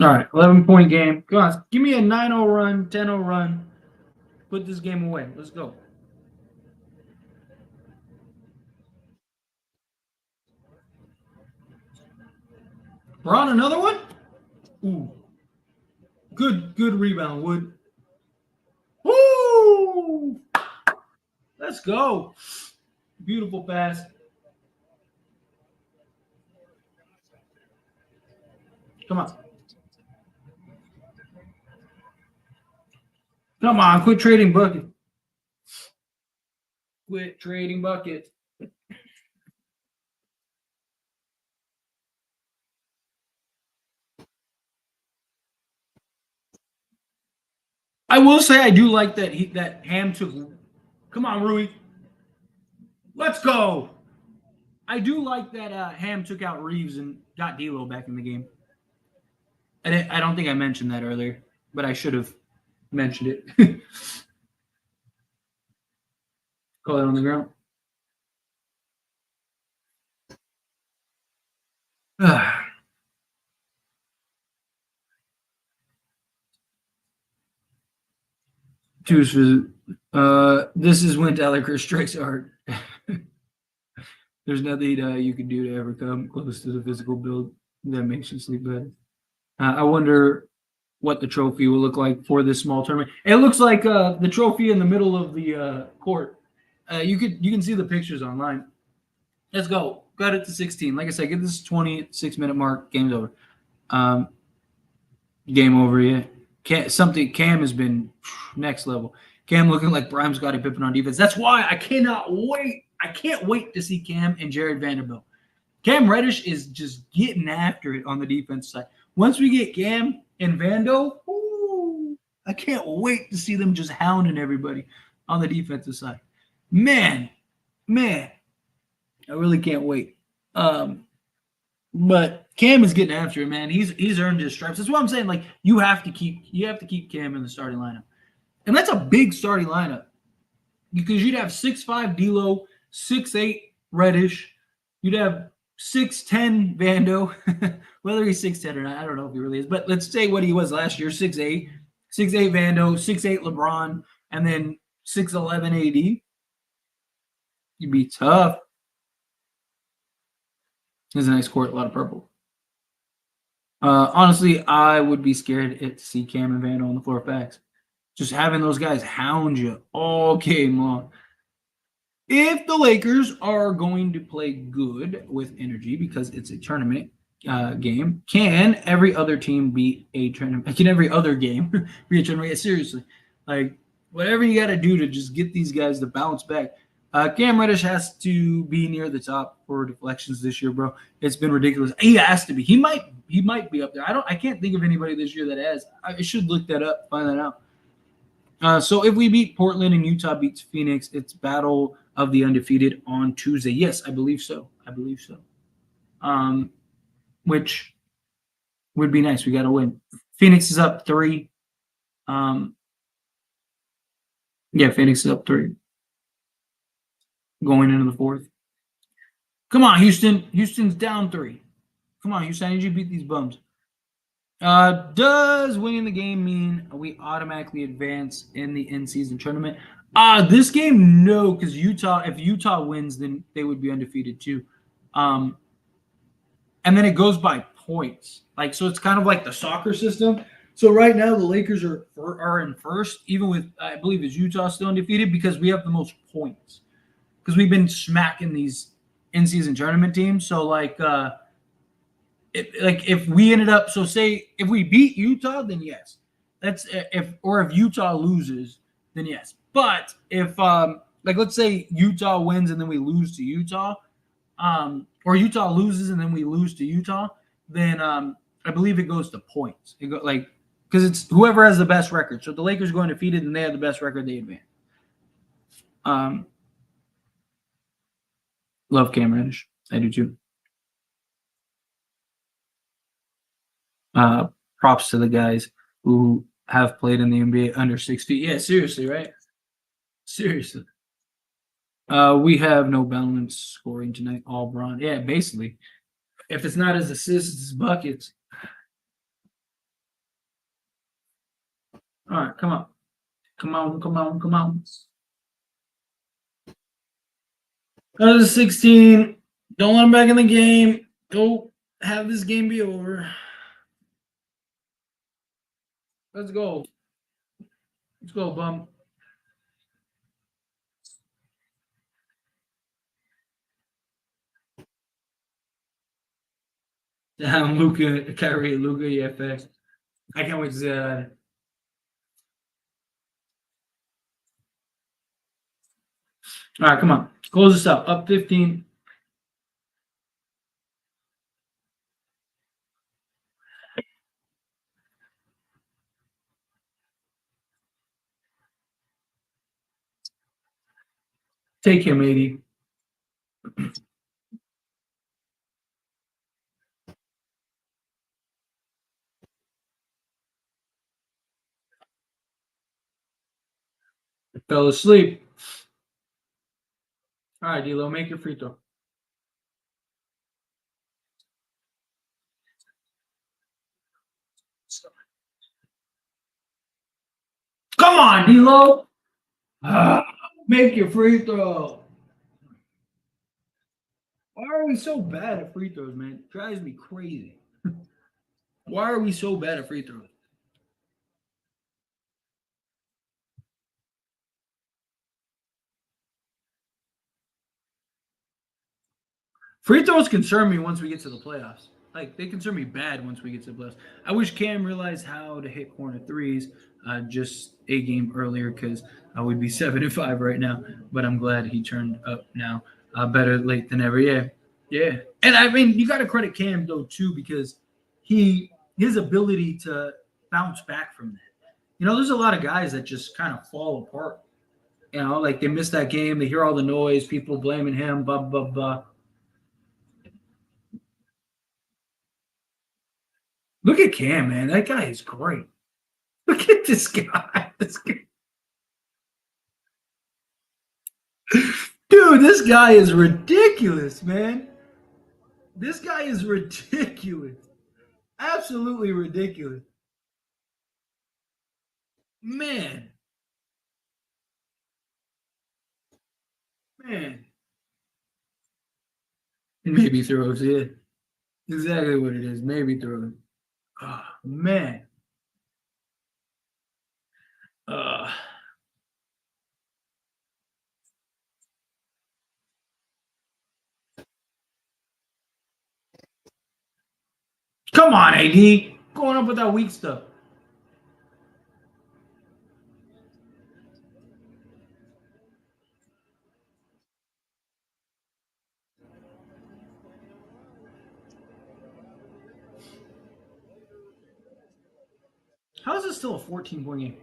All right, 11-point game. Come on, give me a 9-0 run, 10-0 run. Put this game away. Let's go. We're on another one? Ooh. Good rebound, Wood. Woo! Let's go. Beautiful pass. Come on. Come on, quit trading buckets. Quit trading buckets. I will say I do like that Ham took. Come on, Rui. Let's go. I do like that Ham took out Reeves and got D'Lo back in the game. I don't think I mentioned that earlier, but I should have mentioned it. Call it on the ground. This is when Tyler Chris strikes hard. There's nothing you can do to ever come close to the physical build that makes you sleep better. I wonder what the trophy will look like for this small tournament. It looks like the trophy in the middle of the court. You can see the pictures online. Let's go. Got it to 16. Like I said, get this 26-minute mark. Game's over. Game over. Yeah. Cam has been next level. Cam looking like prime Scottie Pippen on defense. That's why I cannot wait. I can't wait to see Cam and Jared Vanderbilt. Cam Reddish is just getting after it on the defense side. Once we get Cam and Vando, I can't wait to see them just hounding everybody on the defensive side. Man, I really can't wait. But Cam is getting after it, man. He's earned his stripes. That's what I'm saying. Like you have to keep Cam in the starting lineup, and that's a big starting lineup because you'd have 6'5" D'Lo, 6'8" Reddish, you'd have 6'10" Vando. Whether he's 6'10" or not, I don't know if he really is. But let's say what he was last year: 6'8", 6'8" Vando, 6'8" LeBron, and then 6'11" AD. You'd be tough. There's a nice court, a lot of purple. Honestly, I would be scared to see Cam and Vando on the floor facts. Just having those guys hound you all game long. If the Lakers are going to play good with energy because it's a tournament game, can every other team be a tournament? Can every other game be a tournament? Seriously, like Whatever you got to do to just get these guys to bounce back. Cam Reddish has to be near the top for deflections this year, bro. It's been ridiculous. He has to be. He might be up there. I can't think of anybody this year that has. I should look that up, find that out. So if we beat Portland and Utah beats Phoenix, it's battle of the undefeated on Tuesday. Yes, I believe so. Which would be nice. We got to win. Phoenix is up 3. Yeah, Phoenix is up 3. Going into the 4th. Come on, Houston. Houston's down 3. Come on, Houston. I need you to beat these bums. Does winning the game mean we automatically advance in the in-season tournament? This game, no, because if Utah wins, then they would be undefeated too. And then it goes by points. So it's kind of like the soccer system. So right now the Lakers are in first, even with, I believe, is Utah still undefeated because we have the most points. Because we've been smacking these in-season tournament teams. So if we ended up, so say if we beat Utah, then yes. If Utah loses, then yes. But if let's say Utah wins and then we lose to Utah, or Utah loses and then we lose to Utah, then I believe it goes to points. It because it's whoever has the best record. So if the Lakers go undefeated and they have the best record, they advance. Love Cam Reddish. I do too. Props to the guys who have played in the NBA under 6 feet. Yeah, seriously, right? Seriously. We have no balance scoring tonight. All Bron. Yeah, basically. If it's not his assists, it's buckets. All right, come on. Come on. That is 16. Don't let him back in the game. Go have this game be over. Let's go. Let's go, bum. Damn, Luka, Kyrie, Luka, yeah, facts. I can't wait to see that. All right, come on. Close this up. Up 15. Take him, 80. Fell asleep. All right, D'Lo, make your free throw. Come on, D'Lo. Make your free throw. Why are we so bad at free throws, man? It drives me crazy. Why are we so bad at free throws? Free throws concern me once we get to the playoffs. They concern me bad once we get to the playoffs. I wish Cam realized how to hit corner threes just a game earlier because I would be 7-5 right now. But I'm glad he turned up now. Better late than ever. Yeah. And I mean, you got to credit Cam though too because his ability to bounce back from that. There's a lot of guys that just kind of fall apart. They miss that game. They hear all the noise, people blaming him, blah blah blah. Look at Cam, man. That guy is great. Look at this guy. Dude, this guy is ridiculous, man. This guy is ridiculous. Absolutely ridiculous. Man. Maybe throws it. Exactly what it is. Maybe throws. Oh, man. Come on, AD. Going up with that weak stuff. How is this still a 14-point game?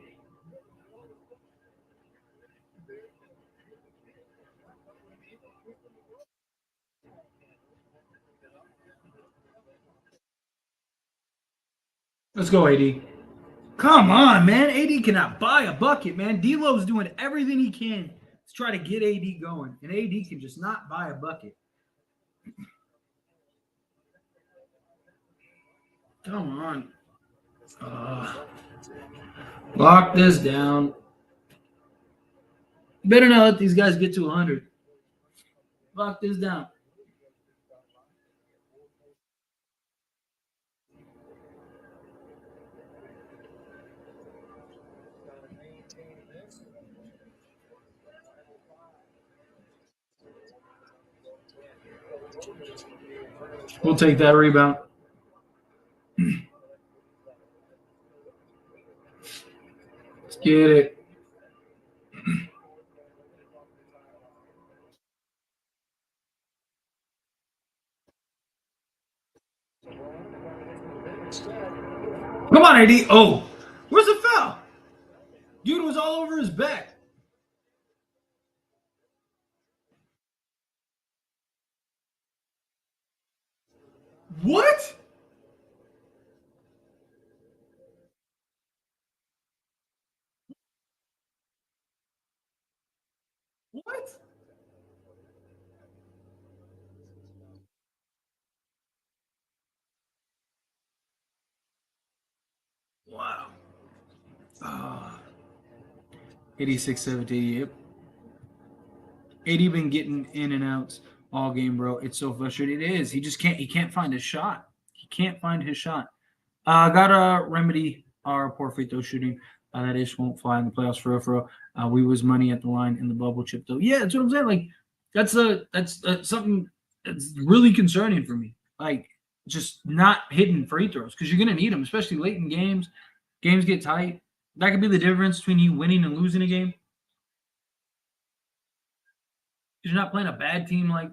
Let's go, AD. Come on, man. AD cannot buy a bucket, man. D'Lo's doing everything he can to try to get AD going, and AD can just not buy a bucket. Come on. Lock this down. Better not let these guys get to 100. Lock this down. We'll take that rebound. Let's get it. Come on, AD. Oh, where's the foul? Dude was all over his back. What? What? Wow. 86-17. Yep. AD been getting in and outs all game, bro. It's so frustrating. It is. He just can't. He can't find his shot. He can't find his shot. Gotta remedy our poor free throw shooting. That just won't fly in the playoffs for real. We was money at the line in the bubble chip though. Yeah, that's what I'm saying. Like that's something that's really concerning for me. Like just not hitting free throws because you're gonna need them, especially late in games. Games get tight. That could be the difference between you winning and losing a game. You're not playing a bad team like.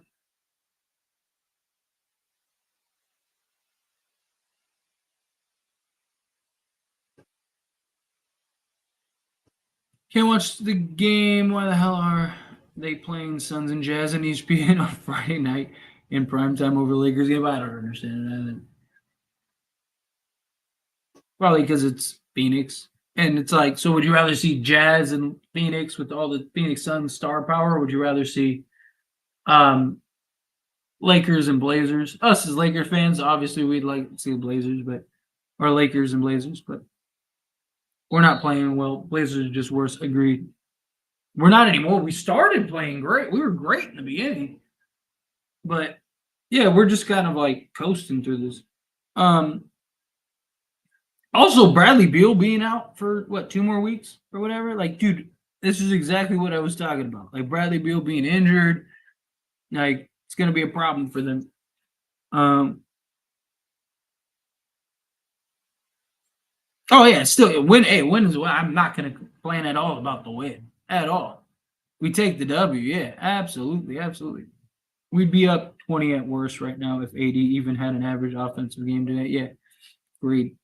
Can't watch the game. Why the hell are they playing Suns and Jazz and ESPN on Friday night in primetime over Lakers game? I don't understand it. Probably because it's Phoenix. And it's like, so would you rather see Jazz and Phoenix with all the Phoenix Suns star power? Or would you rather see um, Lakers and Blazers? Us as Lakers fans, obviously we'd like to see the Blazers, but or Lakers and Blazers, but we're not playing well. Blazers are just worse. Agreed. We're not anymore. We started playing great. We were great in the beginning. But yeah, we're just kind of like coasting through this. Also, Bradley Beal being out for what 2 more weeks or whatever. Like, dude, this is exactly what I was talking about. Like Bradley Beal being injured, like it's gonna be a problem for them. Oh yeah, still win. Hey, win is well. I'm not gonna complain at all about the win at all. We take the W. Yeah, absolutely, absolutely. We'd be up 20 at worst right now if AD even had an average offensive game today. Yeah, agreed.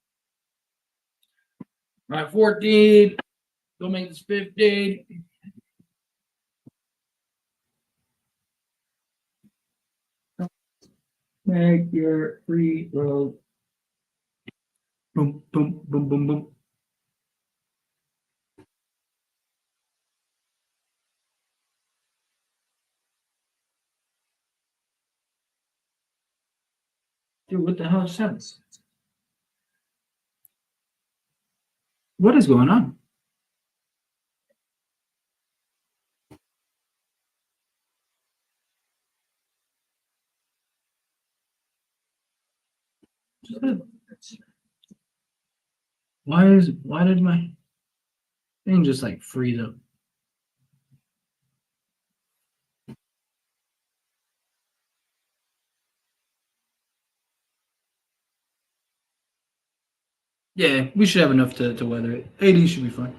Right, 14. Go make this 15. Make your free throw. Boom, boom, boom, boom, boom. Dude, what the hell is this? What is going on? Why did my thing just like freeze up? Yeah, we should have enough to weather it. AD should be fine.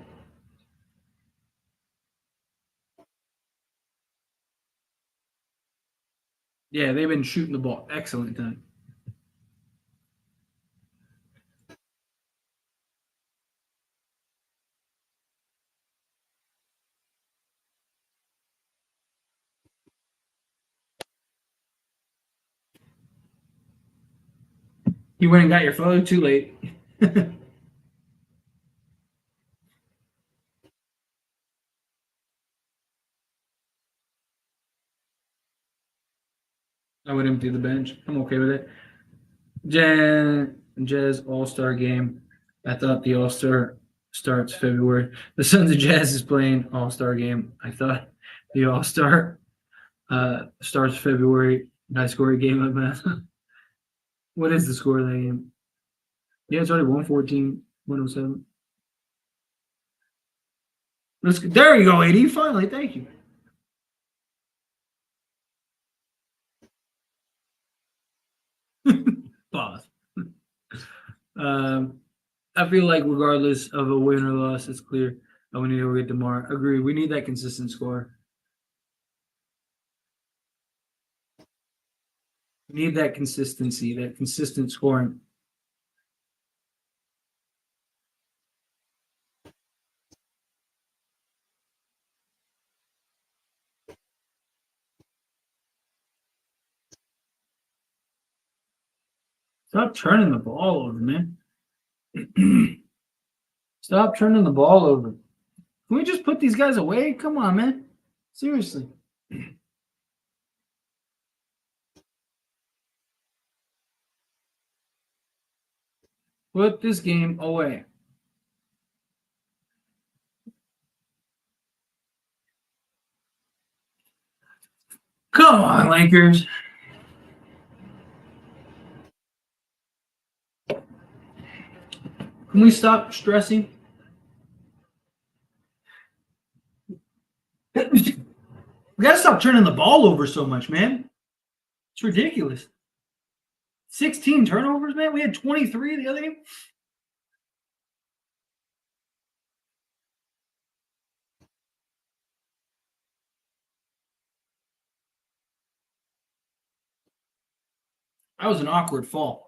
Yeah, they've been shooting the ball excellent time. You went and got your photo too late. I would empty the bench. I'm okay with it. Jazz All-Star game. I thought the All-Star starts February. The Sons of Jazz is playing All-Star game. I thought the All-Star starts February. I score a game of math. What is the score of that game? Yeah, it's already 114, 107. There you go, AD. Finally, thank you. Pause. I feel like regardless of a win or loss, it's clear that we need to get DeMar. Agree. We need that consistent score. We need that consistency, that consistent scoring. Stop turning the ball over, man. Stop turning the ball over. Can we just put these guys away? Come on, man. Seriously. Put this game away. Come on, Lakers. Can we stop stressing? We gotta stop turning the ball over so much, man. It's ridiculous. 16 turnovers, man. We had 23 the other game. That was an awkward fall.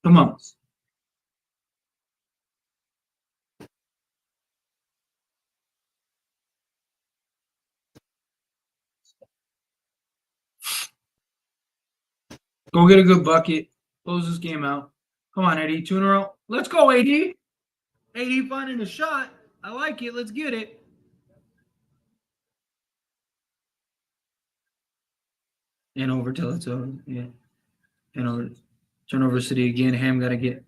Come on. Go get a good bucket. Close this game out. Come on, Eddie. 2 in a row. Let's go, AD. AD finding a shot. I like it. Let's get it. And over till it's over. Yeah. And over. Turnover City again. Ham got to get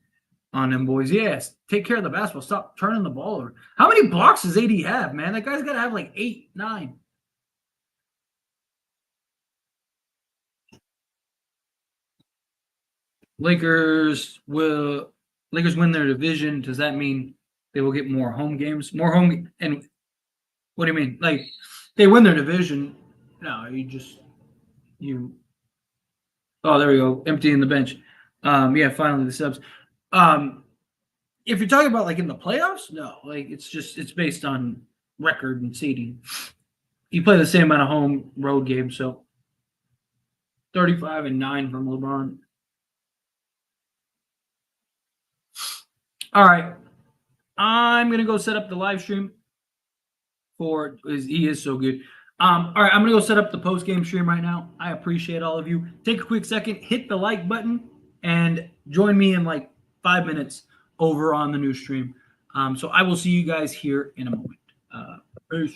on them boys. Yes. Take care of the basketball. Stop turning the ball over. How many blocks does AD have, man? That guy's got to have like 8, 9. Lakers win their division. Does that mean they will get more home games? More home and what do you mean? Like they win their division. No, you oh, there we go. Emptying the bench. Yeah, finally the subs. If you're talking about like in the playoffs, no. Like it's based on record and seeding. You play the same amount of home road games, so 35 and 9 from LeBron. All right. I'm gonna go set up the live stream for he is so good. All right, I'm gonna go set up the post game stream right now. I appreciate all of you. Take a quick second, hit the like button, and join me in like 5 minutes over on the new stream. So I will see you guys here in a moment. Peace.